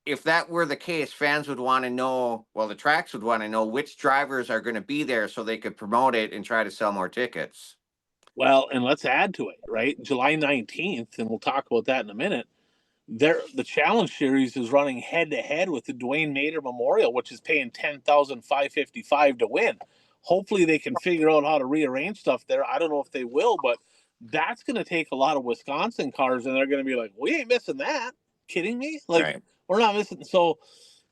If that were the case, fans would want to know. Well, the tracks would want to know which drivers are going to be there so they could promote it and try to sell more tickets. Well, and let's add to it, right? July 19th, and we'll talk about that in a minute. The Challenge Series is running head to head with the Dwayne Mader Memorial, which is paying $10,555 to win. Hopefully, they can figure out how to rearrange stuff there. I don't know if they will, but that's going to take a lot of Wisconsin cars, and they're going to be like, "We ain't missing that." Kidding me? Like, Right. we're not missing. So,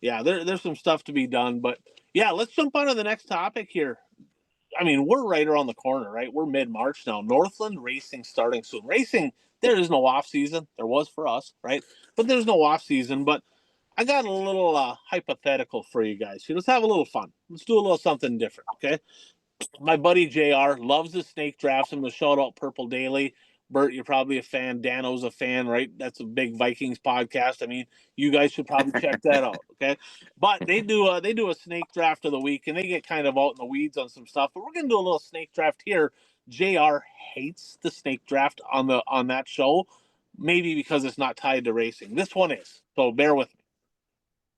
yeah, there's some stuff to be done, but yeah, let's jump on to the next topic here. I mean, we're right around the corner, right? We're mid-March now. Northland racing starting soon. Racing, there is no off season. There was for us, right? But there's no off season. But I got a little hypothetical for you guys here. Let's have a little fun. Let's do a little something different, okay? My buddy JR loves the snake drafts. I'm going to shout out Purple Daily. Bert, you're probably a fan. Dano's a fan, right? That's a big Vikings podcast. I mean, you guys should probably check that out. Okay, but they do a snake draft of the week, and they get kind of out in the weeds on some stuff. But we're going to do a little snake draft here. JR hates the snake draft on that show, maybe because it's not tied to racing. This one is, so bear with me.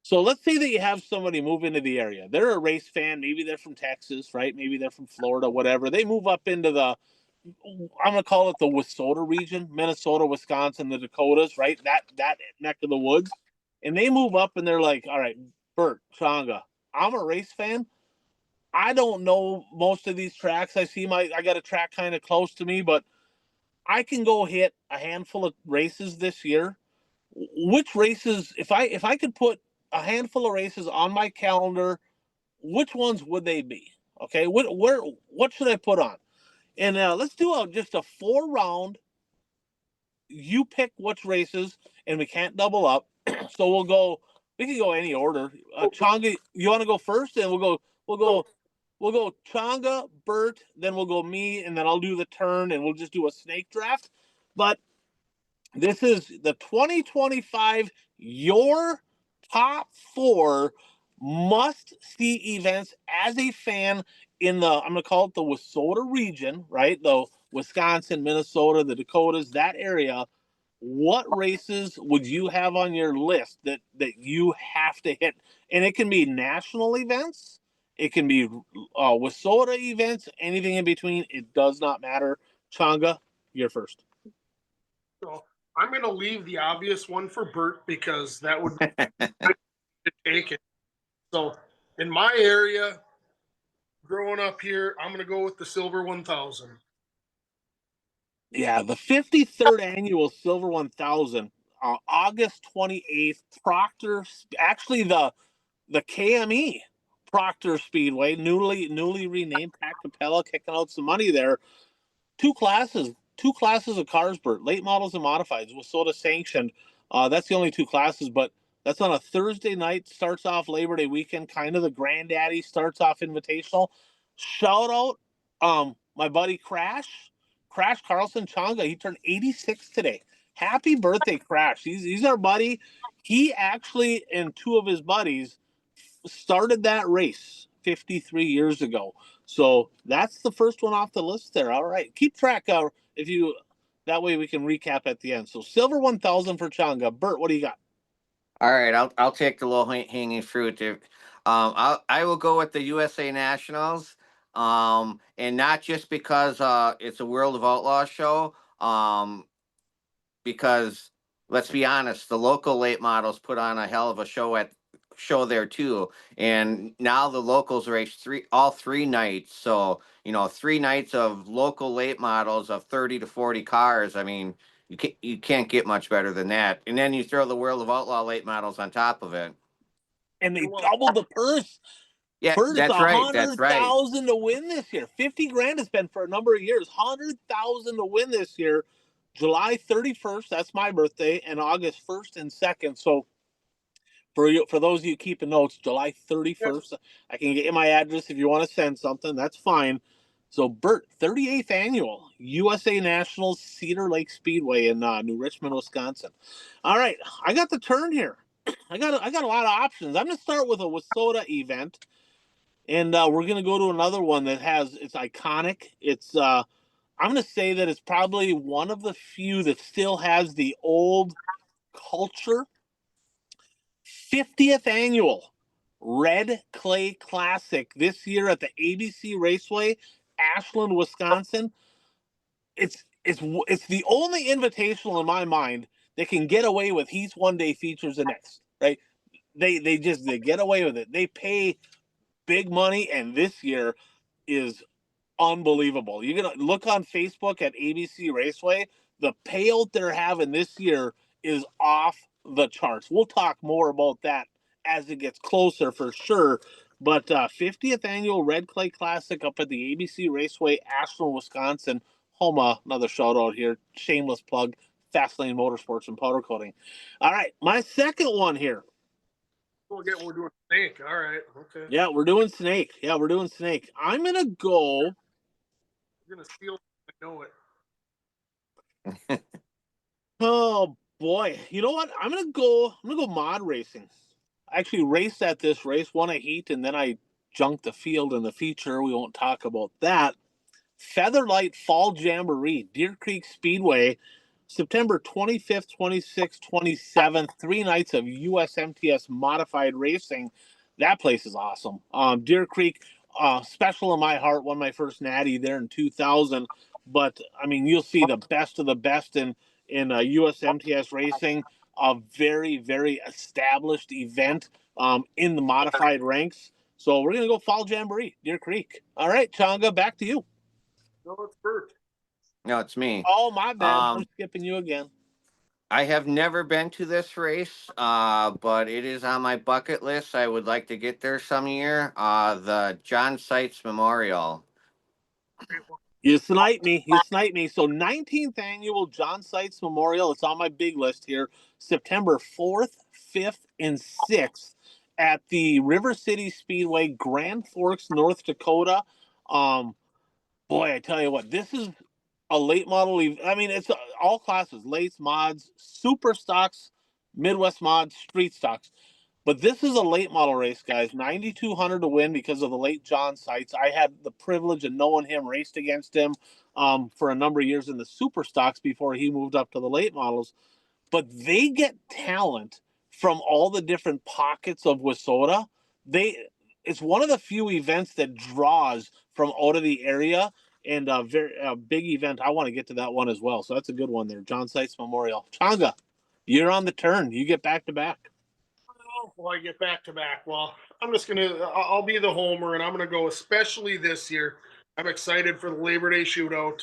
So let's say that you have somebody move into the area. They're a race fan. Maybe they're from Texas, right? Maybe they're from Florida, whatever. They move up into I'm going to call it the Wissota region, Minnesota, Wisconsin, the Dakotas, right? That neck of the woods. And they move up and they're like, all right, Bert, Changa, I'm a race fan. I don't know most of these tracks. I got a track kind of close to me, but I can go hit a handful of races this year. Which races, if I could put a handful of races on my calendar, which ones would they be? Okay, what should I put on? And let's do just a 4 round. You pick which races, and we can't double up. So we'll go. We can go any order. Changa, you want to go first, and we'll go Changa, Bert, then we'll go me, and then I'll do the turn, and we'll just do a snake draft. But this is the 2025 Your Top 4 Must See Events as a fan in I'm going to call it the Wissota region, right? The Wisconsin, Minnesota, the Dakotas, that area. What races would you have on your list that you have to hit? And it can be national events, it can be Wissota events, anything in between. It does not matter. Changa, you're first. So I'm going to leave the obvious one for Bert because that would be take it. So in my area, growing up here, I'm going to go with the Silver 1000. Yeah, the 53rd annual Silver 1000, August 28th, Proctor, actually the KME Proctor Speedway, newly renamed Pat Capella, kicking out some money there. Two classes of cars, Bert, late models and modifieds, was sort of sanctioned. That's the only two classes, but that's on a Thursday night, starts off Labor Day weekend, kind of the granddaddy, starts off invitational. Shout out my buddy Crash Carlson Changa. He turned 86 today. Happy birthday, Crash. He's our buddy. He actually and two of his buddies started that race 53 years ago. So that's the first one off the list there. All right. Keep track of that way we can recap at the end. So Silver 1000 for Changa. Bert, what do you got? All right, I'll take the low hanging fruit. I will go with the USA Nationals. And not just because it's a World of Outlaws show. Because let's be honest, the local late models put on a hell of a show there too. And now the locals race all 3 nights. So 3 nights of local late models of 30 to 40 cars. I mean, you can't get much better than that. And then you throw the World of Outlaw late models on top of it. And they doubled the purse. Yeah, Bert, it's that's right. That's right. 100,000 to win this year. 50 grand has been for a number of years. 100,000 to win this year. July 31st, that's my birthday, and August 1st and 2nd. So for those of you keeping notes, July 31st, I can get you my address if you want to send something. That's fine. So Bert, 38th annual USA Nationals Cedar Lake Speedway in New Richmond, Wisconsin. All right, I got the turn here. I got a lot of options. I'm going to start with a Wissota event, and we're going to go to another one that it's iconic. I'm going to say that it's probably one of the few that still has the old culture. 50th annual Red Clay Classic this year at the ABC Raceway, Ashland, Wisconsin. It's the only invitational in my mind that can get away with Heats one day, features the next. Right? They get away with it. They pay big money, and this year is unbelievable. You're gonna look on Facebook at ABC Raceway. The payout they're having this year is off the charts. We'll talk more about that as it gets closer for sure. But 50th annual Red Clay Classic up at the ABC Raceway, Ashland, Wisconsin. Home, another shout out here. Shameless plug. Fastlane Motorsports and Powder Coating. All right, my second one here. We're doing snake. All right. Okay. Yeah, we're doing snake. I'm gonna go. You're gonna steal. I know it. Oh boy, you know what? I'm gonna go. I'm gonna go mod racing. I actually raced at this race, won a heat, and then I junked the field in the feature. We won't talk about that. Featherlight Fall Jamboree, Deer Creek Speedway, September 25th, 26th, 27th, 3 nights of USMTS modified racing. That place is awesome. Deer Creek, special in my heart, won my first natty there in 2000. But I mean, you'll see the best of the best in USMTS racing. A very, very established event in the modified ranks. So we're gonna go Fall Jamboree, Deer Creek. All right, Changa, back to you. No, it's Bert. No, it's me. Oh, my bad. I'm Um, skipping you again. I have never been to this race, but it is on my bucket list. I would like to get there some year. The John Seitz Memorial. You snipe me. You snipe me. So 19th annual John Seitz Memorial. It's on my big list here. September 4th, 5th, and 6th at the River City Speedway, Grand Forks, North Dakota. Boy, I tell you what, this is a late model. I mean, it's all classes: lates, mods, super stocks, Midwest mods, street stocks. But this is a late model race, guys. 9,200 to win because of the late John Seitz. I had the privilege of knowing him, raced against him for a number of years in the super stocks before he moved up to the late models. But they get talent from all the different pockets of Wissota. It's one of the few events that draws from out of the area, and a big event. I want to get to that one as well. So that's a good one there. John Seitz Memorial. Changa, you're on the turn. You get back to back. Oh, well, I get back to back. Well, I'm just gonna. I'll be the homer, and I'm gonna go. Especially this year, I'm excited for the Labor Day shootout.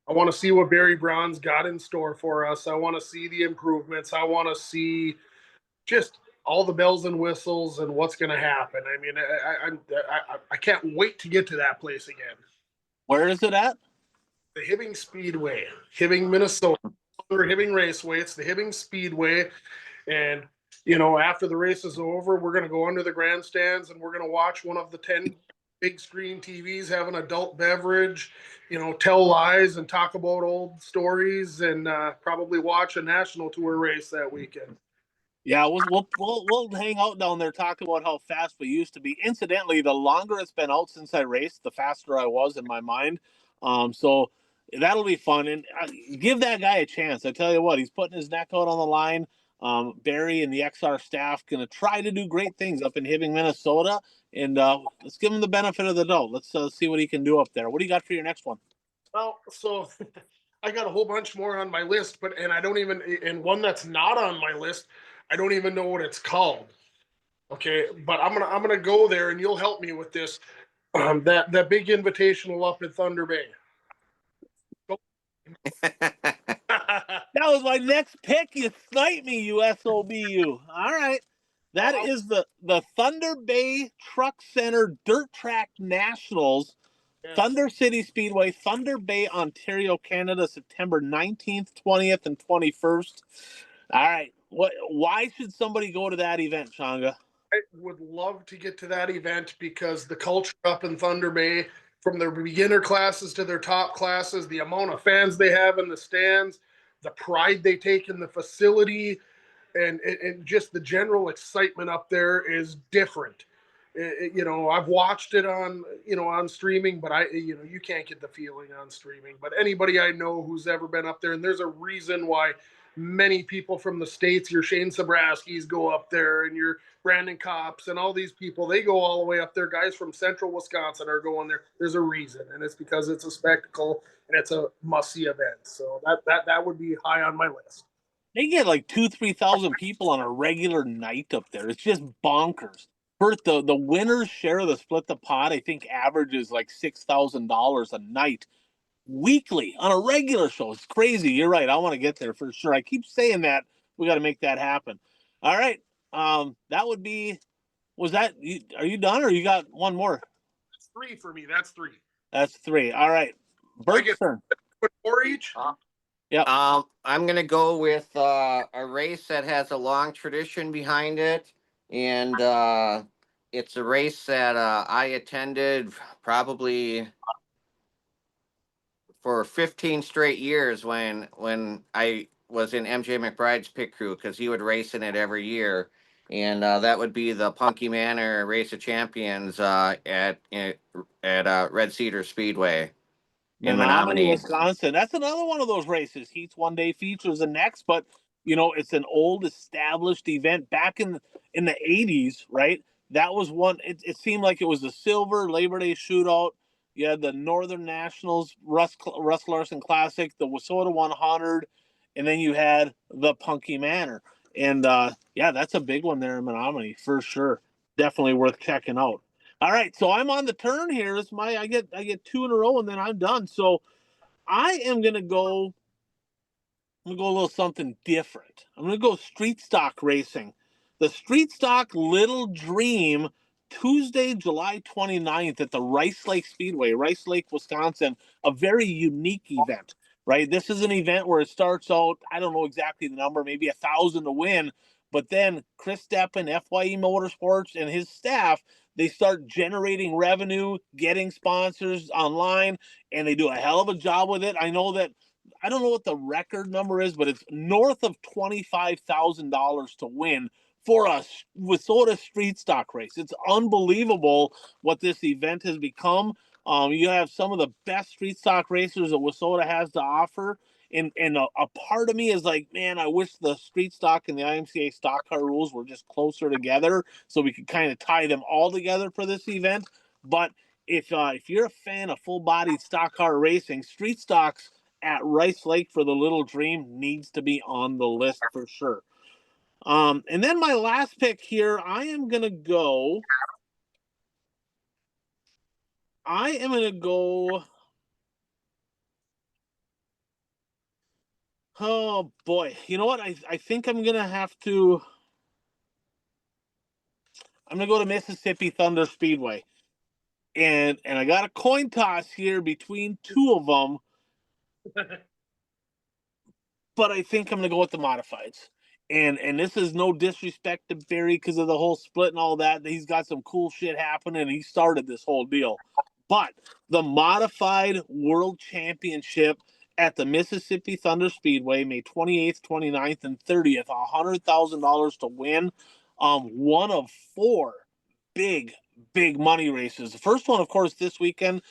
I want to see what Barry Braun's got in store for us. I want to see the improvements. I want to see just all the bells and whistles and what's going to happen. I mean, I can't wait to get to that place again. Where is it at? The Hibbing Speedway, Hibbing, Minnesota, or Hibbing Raceway. It's the Hibbing Speedway, and after the race is over, we're going to go under the grandstands and we're going to watch one of the 10 big screen TVs, have an adult beverage, tell lies and talk about old stories, and probably watch a national tour race that weekend. Yeah, we'll hang out down there, talk about how fast we used to be. Incidentally, the longer it's been out since I raced, the faster I was in my mind. So that'll be fun, and give that guy a chance. I tell you what, he's putting his neck out on the line. Barry and the XR staff gonna try to do great things up in Hibbing, Minnesota, and let's give him the benefit of the doubt. Let's see what he can do up there. What do you got for your next one? Well, so I got a whole bunch more on my list, and I don't even, and one that's not on my list, I don't even know what it's called. Okay, but I'm gonna go there, and you'll help me with this. That big invitational up in Thunder Bay. That was my next pick. You sniped me, you SOBU. All right. That is the Thunder Bay Truck Center Dirt Track Nationals, yes. Thunder City Speedway, Thunder Bay, Ontario, Canada, September 19th, 20th, and 21st. All right. Why should somebody go to that event, Changa? I would love to get to that event because the culture up in Thunder Bay, from their beginner classes to their top classes, the amount of fans they have in the stands, the pride they take in the facility, and just the general excitement up there is different. I've watched it on streaming, but you can't get the feeling on streaming. But anybody I know who's ever been up there, and there's a reason why many people from the States, your Shane Sabraskis go up there, and your Brandon Copps and all these people, they go all the way up there. Guys from central Wisconsin are going there. There's a reason, and it's because it's a spectacle and it's a must-see event. So that would be high on my list. They get like 2,000-3,000 people on a regular night up there. It's just bonkers. Bert, the winner's share of the split the pot, I think, averages like $6,000 a night weekly on a regular show. It's crazy. You're right. I want to get there for sure. I keep saying that. We got to make that happen. All right. That would be. Was that? Are you done, or you got one more? That's three for me. That's three. That's three. All right. Bert's turn. Four each. I'm gonna go with a race that has a long tradition behind it. and it's a race that I attended probably for 15 straight years when I was in MJ McBride's pit crew, because he would race in it every year, and that would be the Punky Manor Race of Champions at Red Cedar Speedway in Menominee, Menominee. Wisconsin. That's another one of those races. Heats one day, features the next, but it's an old established event back in the 80s, right? That was one. It seemed like it was the silver Labor Day shootout. You had the Northern Nationals, Russ Larson Classic, the Wissota 100, and then you had the Punky Manor. And yeah, that's a big one there in Menominee for sure. Definitely worth checking out. All right, so I'm on the turn here. It's I get two in a row and then I'm done. So I am gonna go. I'm gonna go a little something different. I'm gonna go street stock racing. The street stock Little Dream, Tuesday, July 29th at the Rice Lake Speedway, Rice Lake, Wisconsin. A very unique event, right? This is an event where it starts out, I don't know exactly the number, maybe 1,000 to win, but then Chris Steppen, FYE Motorsports, and his staff, they start generating revenue, getting sponsors online, and they do a hell of a job with it. I don't know what the record number is, but it's north of $25,000 to win for a Wissota street stock race. It's unbelievable what this event has become. You have some of the best street stock racers that Wissota has to offer. And a part of me is like, man, I wish the street stock and the IMCA stock car rules were just closer together so we could kind of tie them all together for this event. But if you're a fan of full bodied stock car racing, street stocks at Rice Lake for the Little Dream needs to be on the list for sure. And then my last pick here, I am gonna go. I am gonna go. Oh boy, you know what? I think I'm gonna have to. I'm gonna go to Mississippi Thunder Speedway, and I got a coin toss here between two of them, but I think I'm gonna go with the modifieds. And this is no disrespect to Barry because of the whole split and all that. He's got some cool shit happening. He started this whole deal. But the modified world championship at the Mississippi Thunder Speedway, May 28th, 29th, and 30th, $100,000 to win. One of four big, big money races. The first one, of course, this weekend,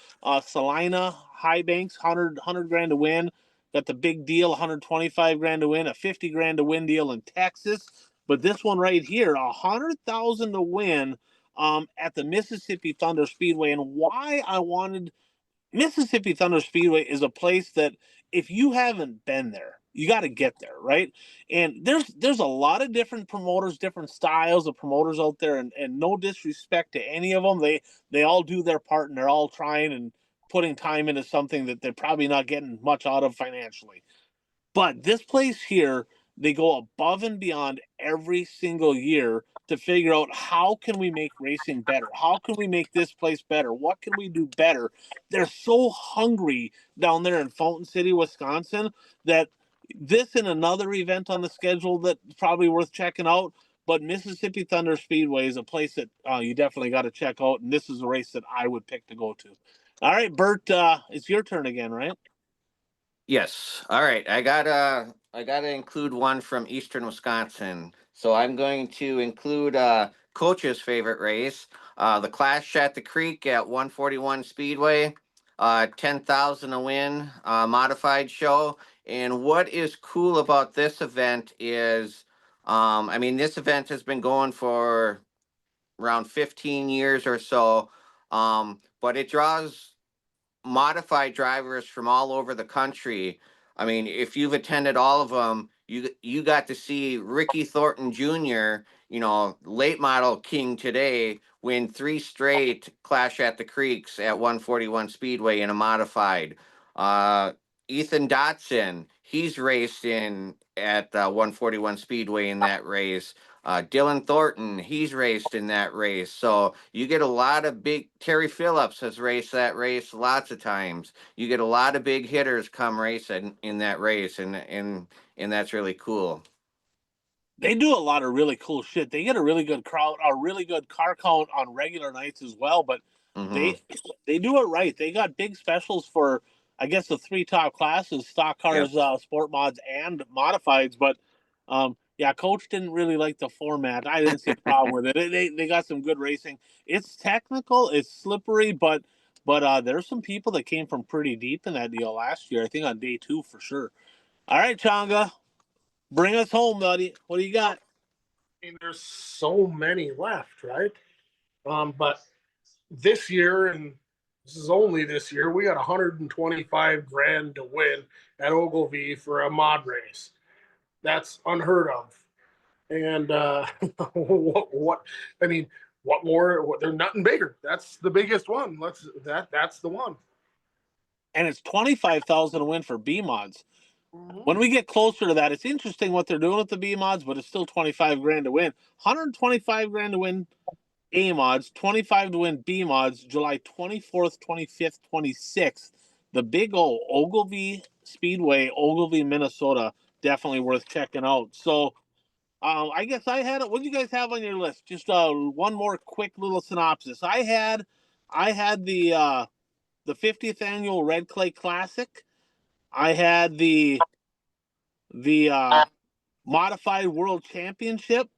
Salina High Banks, 100 grand to win. Got the big deal, 125 grand to win, a 50 grand to win deal in Texas. But this one right here, 100,000 to win at the Mississippi Thunder Speedway. And why I wanted Mississippi Thunder Speedway is a place that if you haven't been there, you got to get there, right? And there's a lot of different promoters, different styles of promoters out there, and no disrespect to any of them, they all do their part and they're all trying and putting time into something that they're probably not getting much out of financially. But this place here, they go above and beyond every single year to figure out how can we make racing better? How can we make this place better? What can we do better? They're so hungry down there in Fountain City, Wisconsin, that this and another event on the schedule that's probably worth checking out. But Mississippi Thunder Speedway is a place that you definitely got to check out, and this is a race that I would pick to go to. All right, Bert, it's your turn again, right? Yes. All right. I gotta include one from Eastern Wisconsin. So I'm going to include Coach's favorite race, the Clash at the Creek at 141 Speedway, 10,000 a win, modified show. And what is cool about this event is, I mean, this event has been going for around 15 years or so, but it draws modified drivers from all over the country. I mean, if you've attended all of them, you got to see Ricky Thornton Jr., late model king today, win three straight Clash at the Creeks at 141 Speedway in a modified. Uh, Ethan Dotson, he's raced in at 141 Speedway in that race. Dylan Thornton, he's raced in that race. So you get a lot of big. Terry Phillips has raced that race lots of times. You get a lot of big hitters come racing in that race, and that's really cool. They do a lot of really cool shit. They get a really good crowd, a really good car count on regular nights as well. But Mm-hmm. they they do it right. They got big specials for, I guess, the three top classes: stock Yep. cars, sport mods, and modifieds. But yeah, Coach didn't really like the format. I didn't see a problem with it. They got some good racing. It's technical, it's slippery, but there's some people that came from pretty deep in that deal last year. I think on day 2 for sure. All right, Changa, bring us home, buddy. What do you got? I mean, there's so many left, right? But this year, and this is only this year, we got 125 grand to win at Ogilvy for a mod race. That's unheard of. And what I mean, what more? There's nothing bigger. That's the biggest one. That's the one. And it's 25,000 to win for B mods. Mm-hmm. When we get closer to that, it's interesting what they're doing with the B mods, but it's still 25 grand to win. 125 grand to win A mods, 25 to win B mods, July 24th, 25th, 26th. The big old Ogilvy Speedway, Ogilvy, Minnesota, definitely worth checking out. So I guess I had it. What do you guys have on your list? Just one more quick little synopsis. I had the 50th annual Red Clay Classic. I had the modified world championship,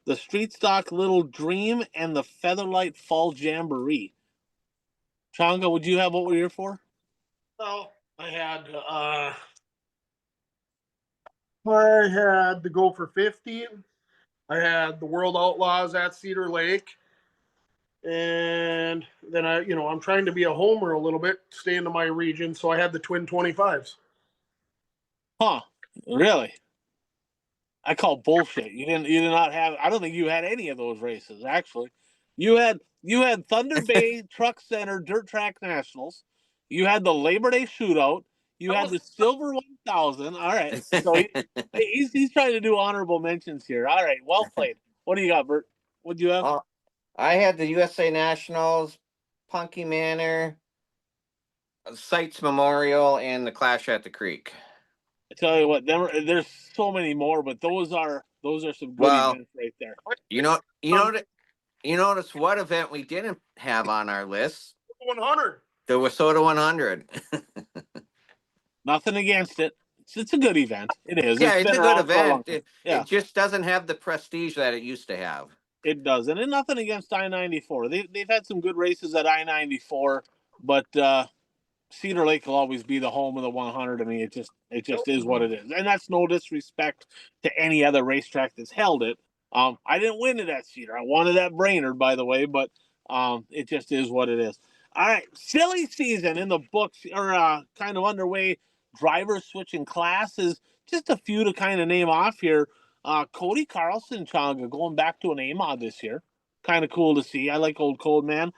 the street stock Little Dream, and the Featherlight Fall Jamboree. Changa, would you have what we're here for? So I had the Go for 50. I had the World Outlaws at Cedar Lake. And then I'm trying to be a homer a little bit, stay into my region. So I had the Twin 25s. Huh? Really? I call bullshit. You did not have. I don't think you had any of those races actually. You had Thunder Bay Truck Center Dirt Track Nationals. You had the Labor Day Shootout. You had the Silver 1000. All right, so he's trying to do honorable mentions here. All right, well played. What do you got, Bert? What do you have? Oh, I had the USA Nationals, Punky Manor, Sites Memorial, and the Clash at the Creek. I tell you what, there's so many more, but those are some good Well, events right there. you know, you know, you notice what event we didn't have on our list? 100. The Wissota 100. Nothing against it. It's a good event. It is. Yeah, It's it's been a good around for a long event. time. It Yeah. just doesn't have the prestige that it used to have. It doesn't, and nothing against I-94. They've had some good races at I-94, but Cedar Lake will always be the home of the 100. I mean, it just is what it is, and that's no disrespect to any other racetrack that's held it. I didn't win it at Cedar. I won it at Brainerd, by the way, but it just is what it is. All right, silly season in the books, or kind of underway. Drivers switching classes. Just a few to kind of name off here. Cody Carlson, Changa, going back to an AMOD this year. Kind of cool to see. I like old Code Man.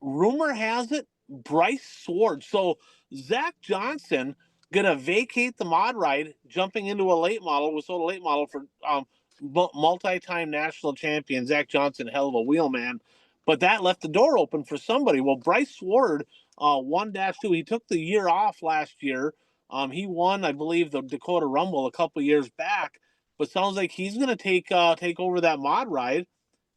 Rumor has it Bryce Sword. So Zach Johnson gonna vacate the mod ride, jumping into a late model with Soda late model for multi-time national champion Zach Johnson, hell of a wheelman. But that left the door open for somebody. Well, Bryce Sword, 1-2. He took the year off last year. He won, I believe, the Dakota Rumble a couple years back. But sounds like he's gonna take over that mod ride.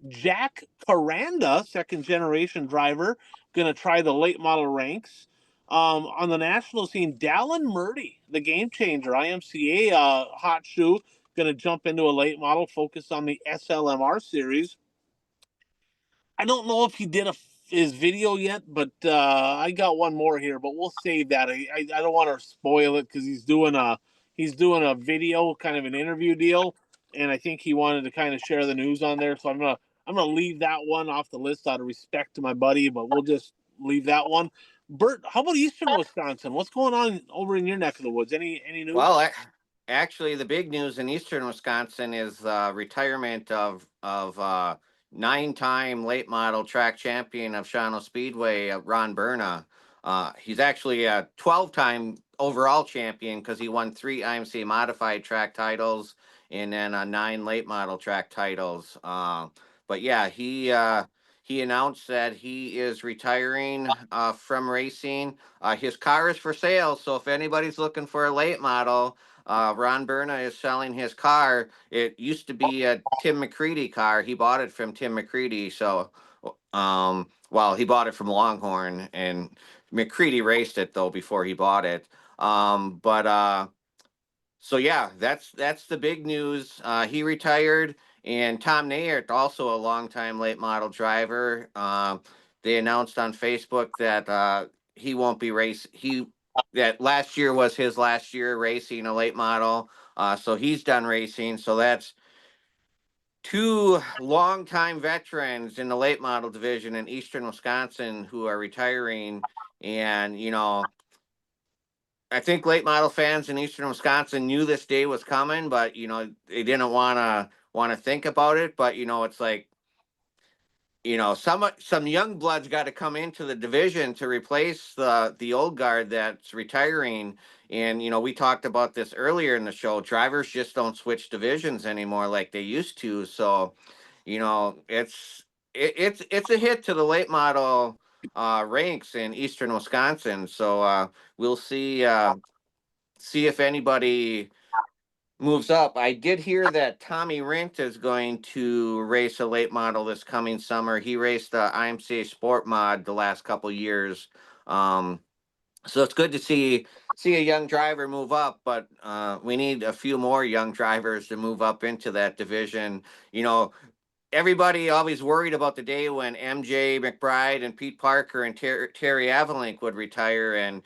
Jack Caranda, second generation driver, going to try the late model ranks. On the national scene, Dallin Murdy, the game changer, IMCA hot shoe, going to jump into a late model, focus on the SLMR series. I don't know if he did his video yet, but I got one more here, but we'll save that. I don't want to spoil it because he's doing a video, kind of an interview deal, and I think he wanted to kind of share the news on there. So I'm gonna leave that one off the list out of respect to my buddy, but we'll just leave that one. Bert, how about Eastern Wisconsin? What's going on over in your neck of the woods? Any news? Well, actually, the big news in eastern Wisconsin is retirement of 9-time late model track champion of Shawano Speedway, Ron Berna. He's actually a 12-time overall champion because he won 3 IMCA modified track titles and then 9 late model track titles. But yeah, he he announced that he is retiring from racing. His car is for sale, so if anybody's looking for a late model, Ron Berna is selling his car. It used to be a Tim McCready car. He bought it from Tim McCready, so well, he bought it from Longhorn, and McCready raced it though before he bought it. But so yeah, that's the big news. He retired, and Tom Nayert, also a longtime late model driver. They announced on Facebook that he won't be race. He that last year was his last year racing a late model. So he's done racing. So that's two longtime veterans in the late model division in Eastern Wisconsin who are retiring. And I think late model fans in Eastern Wisconsin knew this day was coming, but they didn't want to think about it. But it's like some young bloods got to come into the division to replace the old guard that's retiring. And we talked about this earlier in the show. Drivers just don't switch divisions anymore like they used to. So it's a hit to the late model ranks in Eastern Wisconsin. So we'll see if anybody moves up. I did hear that Tommy Rint is going to race a late model this coming summer. He raced the IMCA Sport Mod the last couple years. So it's good to see a young driver move up, but we need a few more young drivers to move up into that division. Everybody always worried about the day when MJ McBride and Pete Parker and Terry Avalink would retire, and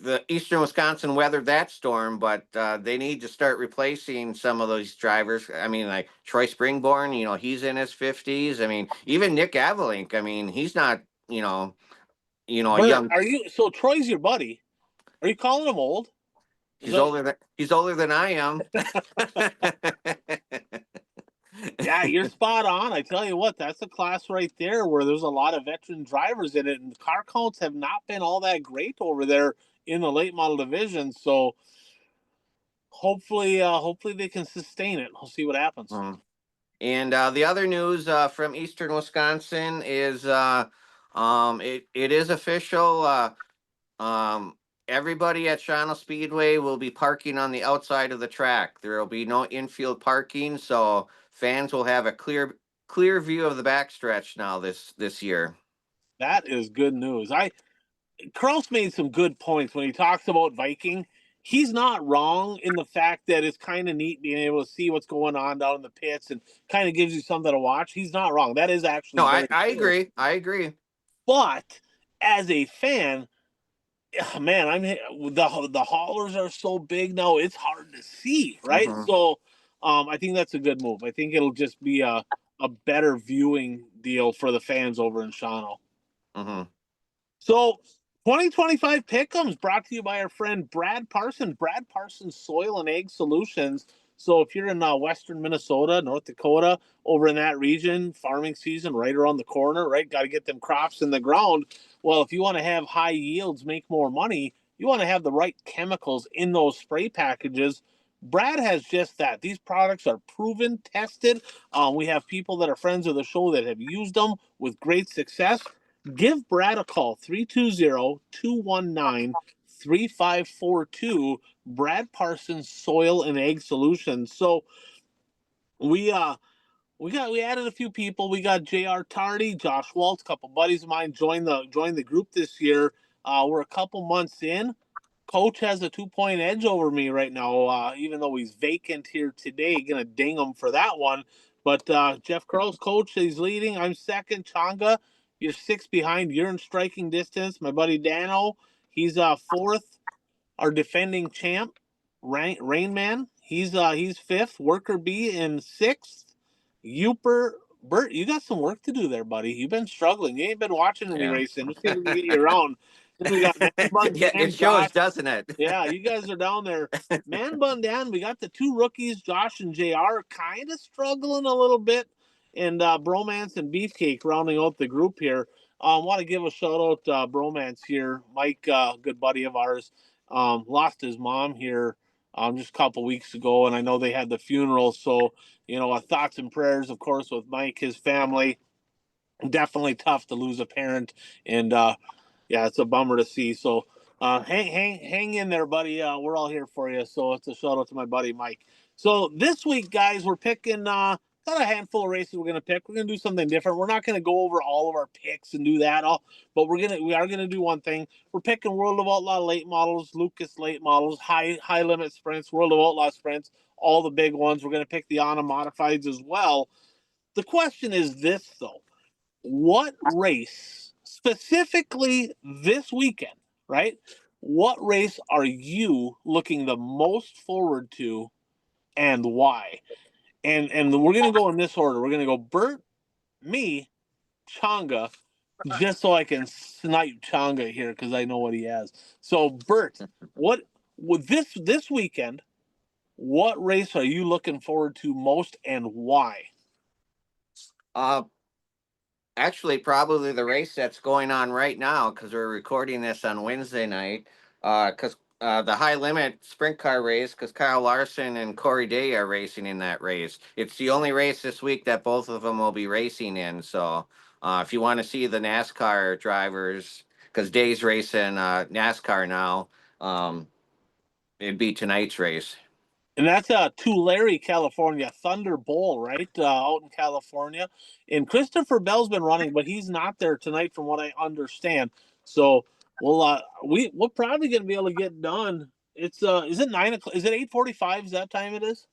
the Eastern Wisconsin weathered that storm, but they need to start replacing some of those drivers. I mean, like Troy Springborn, he's in his 50s. I mean, even Nick Avalink, I mean, he's not, a Bert, young. so Troy's your buddy? Are you calling him old? He's older than I am. Yeah, you're spot on. I tell you what, that's a class right there where there's a lot of veteran drivers in it, and the car counts have not been all that great over there in the late model division. So hopefully they can sustain it. We'll see what happens. And the other news from Eastern Wisconsin is it is official. Um, Everybody at Shawano Speedway will be parking on the outside of the track. There will be no infield parking, so fans will have a clear view of the backstretch now this year. That is good news. Kraus made some good points when he talks about Viking. He's not wrong in the fact that it's kind of neat being able to see what's going on down in the pits and kind of gives you something to watch. He's not wrong. That is actually No, very I cool. agree. I agree. But as a fan, man, the haulers are so big now; it's hard to see, right? Mm-hmm. So, I think that's a good move. I think it'll just be a better viewing deal for the fans over in Shawano. Mm-hmm. So 2025 Pick'ems brought to you by our friend Brad Parson, Brad Parson Soil and Egg Solutions. So if you're in western Minnesota, North Dakota, over in that region, farming season right around the corner, right? Got to get them crops in the ground. Well, if you want to have high yields, make more money, you want to have the right chemicals in those spray packages. Brad has just that. These products are proven, tested. We have people that are friends of the show that have used them with great success. Give Brad a call, 320-219-3542. Brad Parsons Soil and Egg Solutions. So we added a few people. We got J.R. Tardy, Josh Waltz, a couple buddies of mine joined the group this year. We're a couple months in. Coach has a 2-point edge over me right now, even though he's vacant here today. Gonna ding him for that one. But Jeff Crowe's coach, he's leading. I'm second. Changa, you're 6 behind. You're in striking distance. My buddy Dano, he's fourth. Our defending champ, Rain Man, he's fifth. Worker B in sixth. Uper, Bert, you got some work to do there, buddy. You've been struggling. You ain't been watching any Yeah. racing. Just seems to get you around. Then we got Man Bun Yeah, Dan, it shows, Josh. doesn't it? Yeah, you guys are down there. Man Bun Dan, we got the two rookies, Josh and JR, kind of struggling a little bit. And Bromance and Beefcake rounding out the group here. Want to give a shout out Bromance here. Mike, good buddy of ours, lost his mom here just a couple weeks ago, and I know they had the funeral. So, thoughts and prayers, of course, with Mike, his family. Definitely tough to lose a parent, and yeah, it's a bummer to see. So, hang in there, buddy. We're all here for you. So it's a shout out to my buddy Mike. So this week, guys, we're picking got a handful of races we're gonna pick. We're gonna do something different. We're not gonna go over all of our picks and do that all, but we are gonna do one thing. We're picking World of Outlaw late models, Lucas late models, high limit sprints, World of Outlaw sprints, all the big ones. We're gonna pick the Anna modifieds as well. The question is this though: what race specifically this weekend, right? What race are you looking the most forward to, and why? And we're gonna go in this order. We're gonna go Bert, me, Changa, just so I can snipe Changa here because I know what he has. So Bert, what with this weekend? What race are you looking forward to most, and why? Uh, Actually, probably the race that's going on right now because we're recording this on Wednesday night. Because the high limit sprint car race, because Kyle Larson and Corey Day are racing in that race. It's the only race this week that both of them will be racing in. So if you want to see the NASCAR drivers, because Day's racing NASCAR now, it'd be tonight's race. And that's Tulare, California, Thunder Bowl, right? Out in California. And Christopher Bell's been running, but he's not there tonight, from what I understand. So we're probably gonna be able to get done. It's is it 9 o'clock? Is it 8:45? Is that time it is?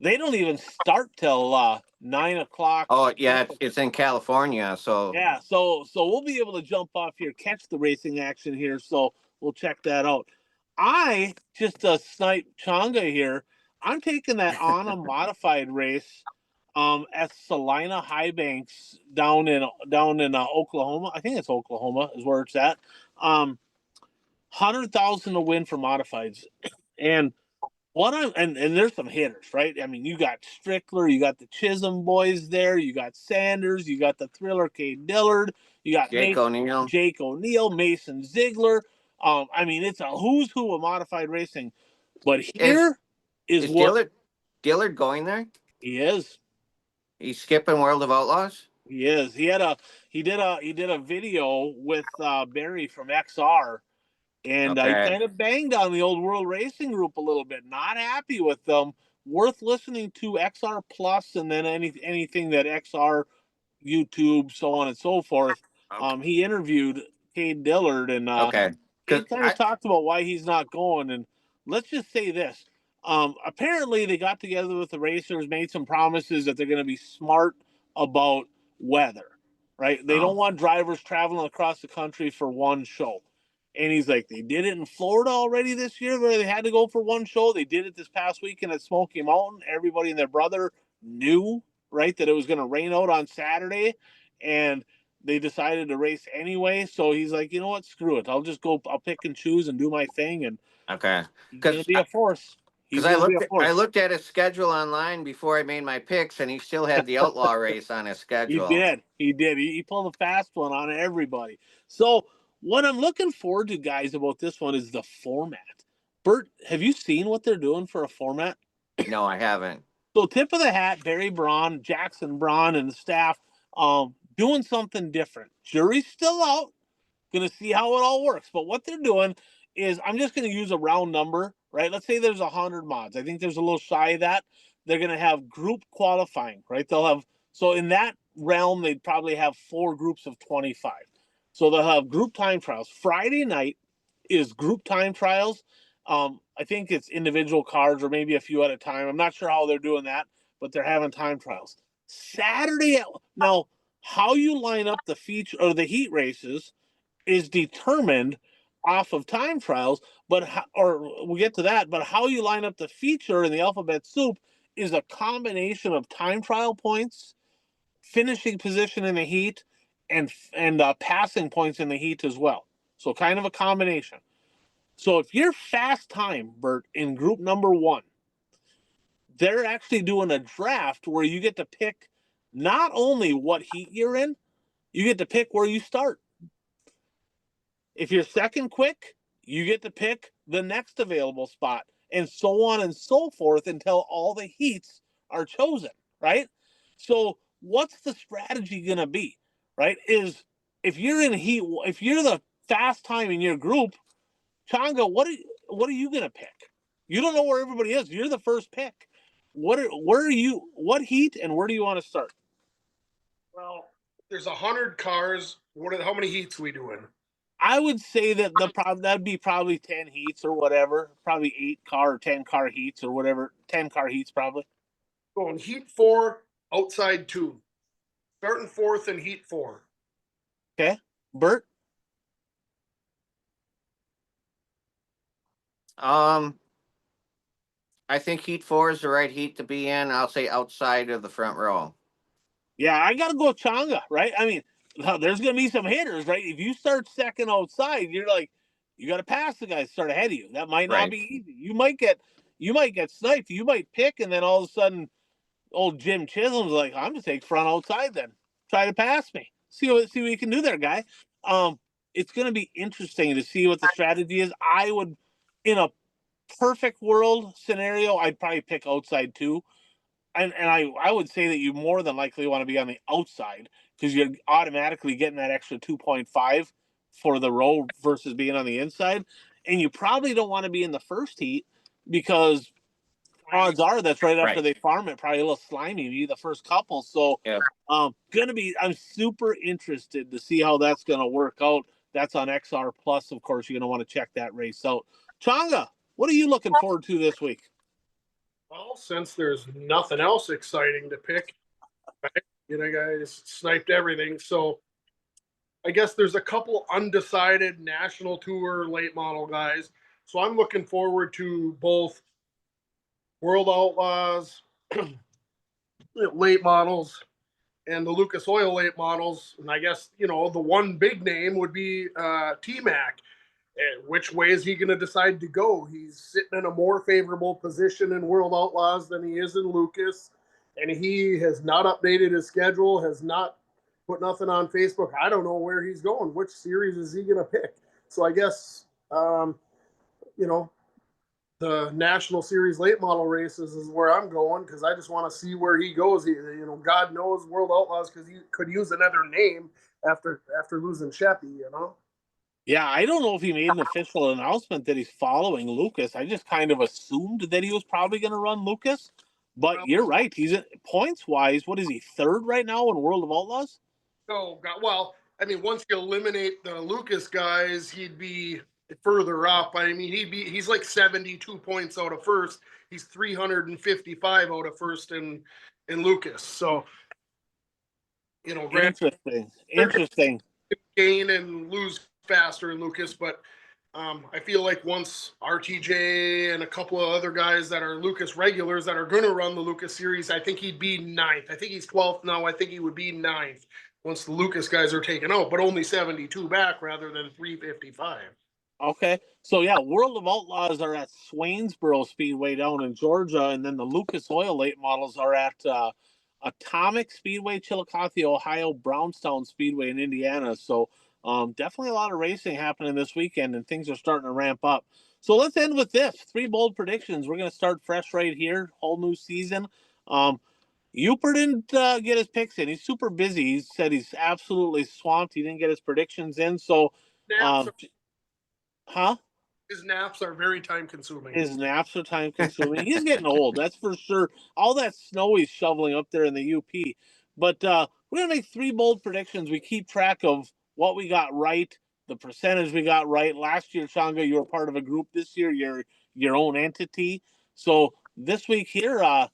They don't even start till 9 o'clock. Oh yeah, it's in California, so Yeah, so we'll be able to jump off here, catch the racing action here. So we'll check that out. I just snipe Changa here. I'm taking that on a modified race at Salina High Banks down in Oklahoma. I think it's Oklahoma is where it's at. 100,000 to win for modifieds. And and there's some hitters, right? I mean, you got Strickler, you got the Chisholm boys there, you got Sanders, you got the Thriller Cade Dillard, you got Jake O'Neill. Jake O'Neill, Mason Ziegler. I mean, it's a who's who of modified racing. But Is here is is what Dillard going there? he is. He's skipping World of Outlaws? He is. He did a video with Barry from XR, and he Okay. kind of banged on the old World Racing Group a little bit. Not happy with them. Worth listening to XR Plus, and then anything that XR, YouTube, so on and so forth. Okay. He interviewed Cade Dillard, and Okay. Cuz Cade kind of talked about why he's not going. And let's just say this: apparently, they got together with the racers, made some promises that they're going to be smart about weather. Right? They don't oh, want drivers traveling across the country for one show. And he's like, they did it in Florida already this year where they had to go for one show. They did it this past weekend at Smoky Mountain. Everybody and their brother knew, right, that it was going to rain out on Saturday. And they decided to race anyway. So he's like, you know what? Screw it. I'll pick and choose and do my thing. And okay. he's going to Cuz be a force. He's Because I going to be a looked at, I force. looked at his schedule online before I made my picks, and he still had the Outlaw race on his He schedule. did. He did. He pulled a fast one on everybody. So what I'm looking forward to, guys, about this one is the format. Bert, have you seen what they're doing for a format? No, I haven't. So tip of the hat, Barry Braun, Jackson Braun, and the staff doing something different. Jury's still out. Going to see how it all works. But what they're doing is, I'm just going to use a round number, right? Let's say there's 100 mods. I think there's a little shy of that. They're going to have group qualifying, right? So in that realm, they'd probably have 4 groups of 25. So they'll have group time trials. Friday night is group time trials. I think it's individual cars or maybe a few at a time. I'm not sure how they're doing that, but they're having time trials. Saturday, now, how you line up the feature or the heat races is determined off of time trials, or we'll get to that, but how you line up the feature in the alphabet soup is a combination of time trial points, finishing position in the heat, and passing points in the heat as well. So kind of a combination. So if you're fast time, Bert, in group number 1, they're actually doing a draft where you get to pick not only what heat you're in, you get to pick where you start. If you're second quick, you get to pick the next available spot. and so on and so forth until all the heats are chosen, right? So what's the strategy going to be, right? Is if you're in heat, if you're the fast time in your group, Changa, what are you going to pick? You don't know where everybody is. You're the first pick. Where are you? What heat and where do you want to start? Well, there's 100 cars. How many heats we doing? I would say that that'd be probably 10 heats or whatever, probably 8 car or 10 car heats or whatever, 10 car heats probably. Going heat 4, outside 2. Starting fourth in heat 4. Okay, Bert. I think Heat 4 is the right heat to be in. I'll say outside of the front row. Yeah, I got to go Changa, right? I mean, there's going to be some hitters, right? If you start second outside, you're like, you got to pass the guys start ahead of you. That might not Right. be easy. You might get sniped. You might pick, and then all of a sudden, old Jim Chisholm's like, I'm gonna take front outside then. Try to pass me. See what you can do there, guy. It's gonna be interesting to see what the strategy is. I would, in a perfect world scenario, I'd probably pick outside too. And I would say that you more than likely want to be on the outside because you're automatically getting that extra 2.5 for the row versus being on the inside. And you probably don't want to be in the first heat because odds are that's right after Right. they farm it, probably a little slimy, maybe the first couple. So Yeah. I'm super interested to see how that's gonna work out. That's on XR Plus, of course. You're gonna want to check that race out. Changa, what are you looking forward to this week? Well, since there's nothing else exciting to pick, right? Guys sniped everything. So I guess there's a couple undecided national tour late model guys. So I'm looking forward to both World Outlaws, late models, and the Lucas Oil late models. And I guess, the one big name would be T Mac. Which way is he going to decide to go? He's sitting in a more favorable position in World Outlaws than he is in Lucas. And he has not updated his schedule, has not put nothing on Facebook. I don't know where he's going. Which series is he going to pick? So I guess, you know, the National Series late model races is where I'm going because I just want to see where he goes. God knows World Outlaws because he could use another name after losing Sheppy. Yeah, I don't know if he made an official announcement that he's following Lucas. I just kind of assumed that he was probably going to run Lucas. But Well, you're right. He's points wise. What is he, third right now in World of Outlaws? Oh God! Well, I mean, once you eliminate the Lucas guys, he'd be further up. I mean, he's like 72 points out of first. He's 355 out of first in Lucas. So granted, Interesting. gain and lose faster in Lucas, but I feel like once RTJ and a couple of other guys that are Lucas regulars that are going to run the Lucas series, I think he'd be ninth. I think he's 12th now. I think he would be ninth once the Lucas guys are taken out, but only 72 back rather than 355. Okay. So yeah, World of Outlaws are at Swainsboro Speedway down in Georgia, and then the Lucas Oil late models are at Atomic Speedway, Chillicothe, Ohio, Brownstown Speedway in Indiana. So definitely a lot of racing happening this weekend, and things are starting to ramp up. So let's end with this: 3 bold predictions. We're going to start fresh right here, whole new season. Uper didn't get his picks in. He's super busy. He said he's absolutely swamped. He didn't get his predictions in. So, Naps are, huh? his naps are very time consuming. His naps are time consuming. He's getting old, that's for sure. All that snow he's shoveling up there in the UP. But we're gonna make 3 bold predictions. We keep track of what we got right, the percentage we got right. Last year, Changa, you were part of a group. This year, you're your own entity. So this week here,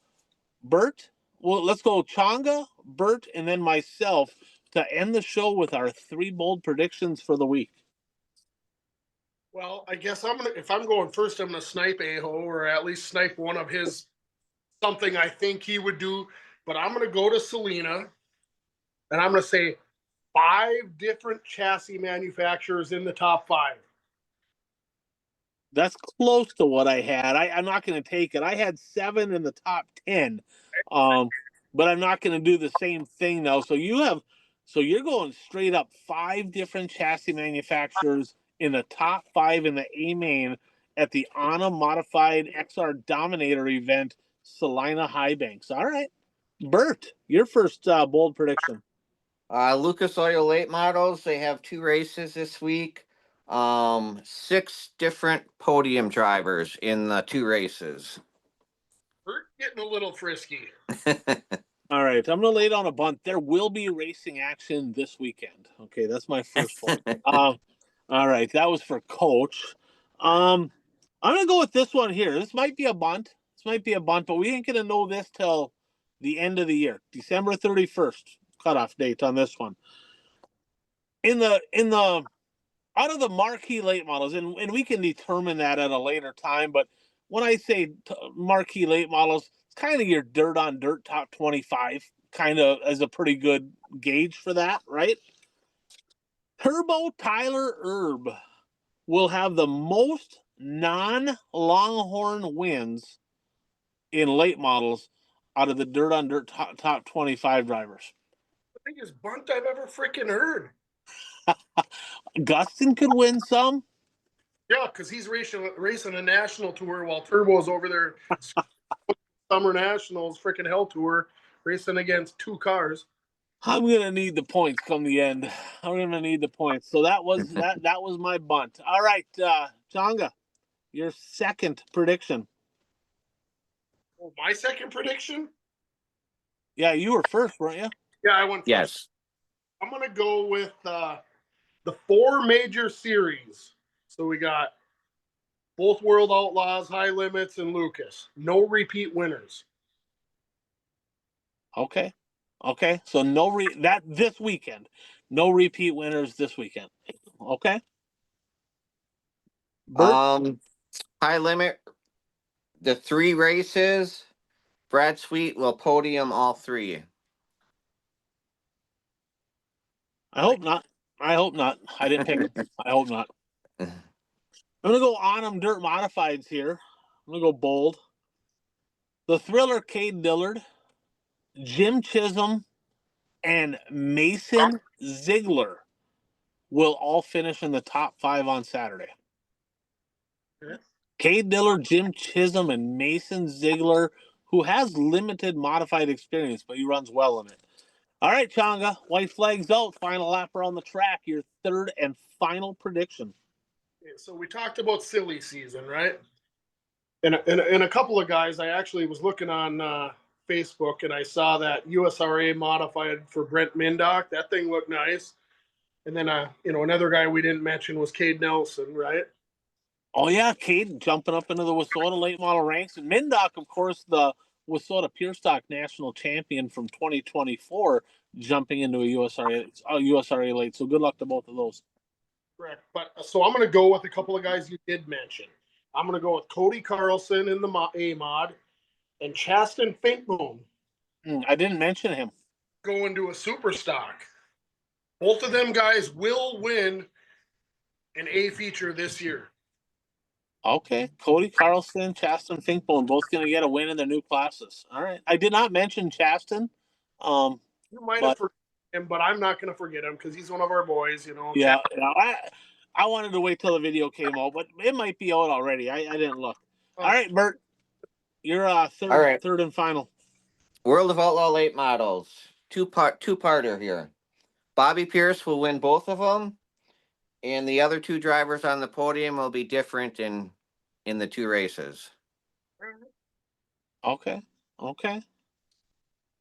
Bert. Well, let's go Changa, Bert, and then myself to end the show with our 3 bold predictions for the week. Well, I guess if I'm going first, I'm gonna snipe Aho or at least snipe one of his something I think he would do. But I'm gonna go to Selena and I'm gonna say 5 different chassis manufacturers in the top 5. That's close to what I had. I'm not going to take it. I had 7 in the top 10, but I'm not going to do the same thing now. So you're going straight up 5 different chassis manufacturers in the top 5 in the A main, at the ANA Modified XR Dominator event, Salina High Banks. All right. Bert, your first bold prediction. Lucas Oil late models, they have 2 races this week. 6 different podium drivers in the 2 races. We're getting a little frisky. All right, I'm going to lay down a bunt. There will be racing action this weekend. Okay, that's my first one. All right, that was for Coach. I'm going to go with this one here. This might be a bunt. But we ain't going to know this till the end of the year, December 31st, cutoff date on this one. In the out of the marquee late models, and we can determine that at a later time, but when I say marquee late models, it's kind of your dirt on dirt top 25, kind of as a pretty good gauge for that, right? Turbo Tyler Erb will have the most non-Longhorn wins in late models out of the dirt on dirt top 25 drivers. The biggest bunt I've ever freaking heard. Gustin could win some. Yeah, because he's racing a national tour while Turbo's over there. Summer Nationals, freaking Hell Tour, racing against 2 cars. I'm gonna need the points come the end. I'm gonna need the points. So that was that was my bunt. All right, Changa, your second prediction. Oh, my second prediction? Yeah, you were first, weren't you? Yeah, I went first. Yes. I'm gonna go with the 4 major series. So we got both World Outlaws, High Limits, and Lucas. No repeat winners. Okay. So this weekend. No repeat winners this weekend. Okay. Bert? High limit, the 3 races, Brad Sweet will podium all 3. I hope not. I didn't pick it. I hope not. I'm gonna go on them dirt modifieds here. I'm gonna go bold. The Thriller Cade Dillard, Jim Chisholm, and Mason Ziegler will all finish in the top 5 on Saturday. Okay. Cade Dillard, Jim Chisholm, and Mason Ziegler, who has limited modified experience, but he runs well in it. All right, Changa, white flags out, final lap around the track, your third and final prediction. Okay, so we talked about silly season, right? And a couple of guys, I actually was looking on Facebook and I saw that USRA modified for Brent Mindock. That thing looked nice. And then, another guy we didn't mention was Cade Nelson, right? Oh, yeah, Cade jumping up into the Wissota late model ranks. And Mindock, of course, the Wissota Pure Stock national champion from 2024, jumping into a USRA late. So good luck to both of those. Correct. But so I'm going to go with a couple of guys you did mention. I'm going to go with Cody Carlson in the A mod and Chasten Finkbone. I didn't mention him. Go into a super stock. Both of them guys will win an A feature this year. Okay, Cody Carlson, Chasten Finkbone, both going to get a win in their new classes. All right, I did not mention Chasten. You might have forgotten him, but I'm not going to forget him because he's one of our boys. Yeah, I wanted to wait till the video came out, but it might be out already. I didn't look. All right, Bert, you're third and final. World of Outlaw late models, two-parter here. Bobby Pierce will win both of them, and the other 2 drivers on the podium will be different in the 2 races. Okay.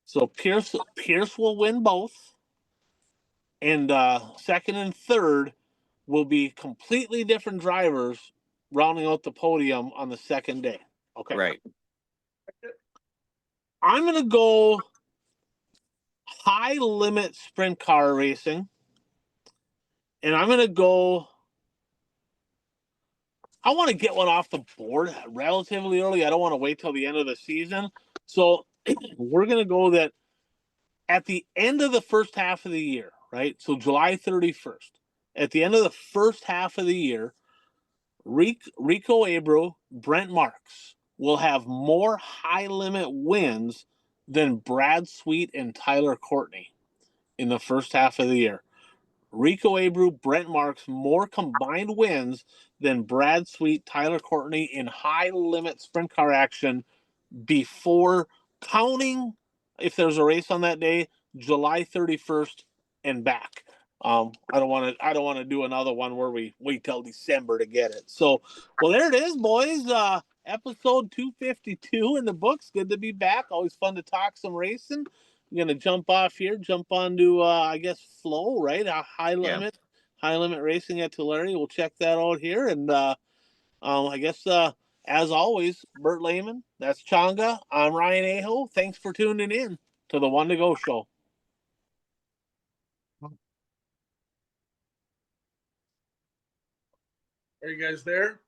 So Pierce will win both, and second and third will be completely different drivers rounding out the podium on the second day. Okay. Right. I'm going to go high limit sprint car racing, and I'm going to go. I want to get one off the board relatively early. I don't want to wait till the end of the season. So we're going to go that at the end of the first half of the year, right? So July 31st, at the end of the first half of the year, Rico Abreu, Brent Marks will have more high limit wins than Brad Sweet and Tyler Courtney in the first half of the year. Rico Abreu, Brent Marks more combined wins than Brad Sweet, Tyler Courtney in high limit sprint car action before counting, if there's a race on that day, July 31st and back. I don't want to do another one where we wait till December to get it. So, well, there it is, boys. Episode 252 in the books. Good to be back. Always fun to talk some racing. I'm gonna jump off here, jump onto I guess Flow, right? High limit racing at Tulare. We'll check that out here, and I guess as always, Bert Lehman, that's Changa. I'm Ryan Aho. Thanks for tuning in to the One to Go Show. Are you guys there?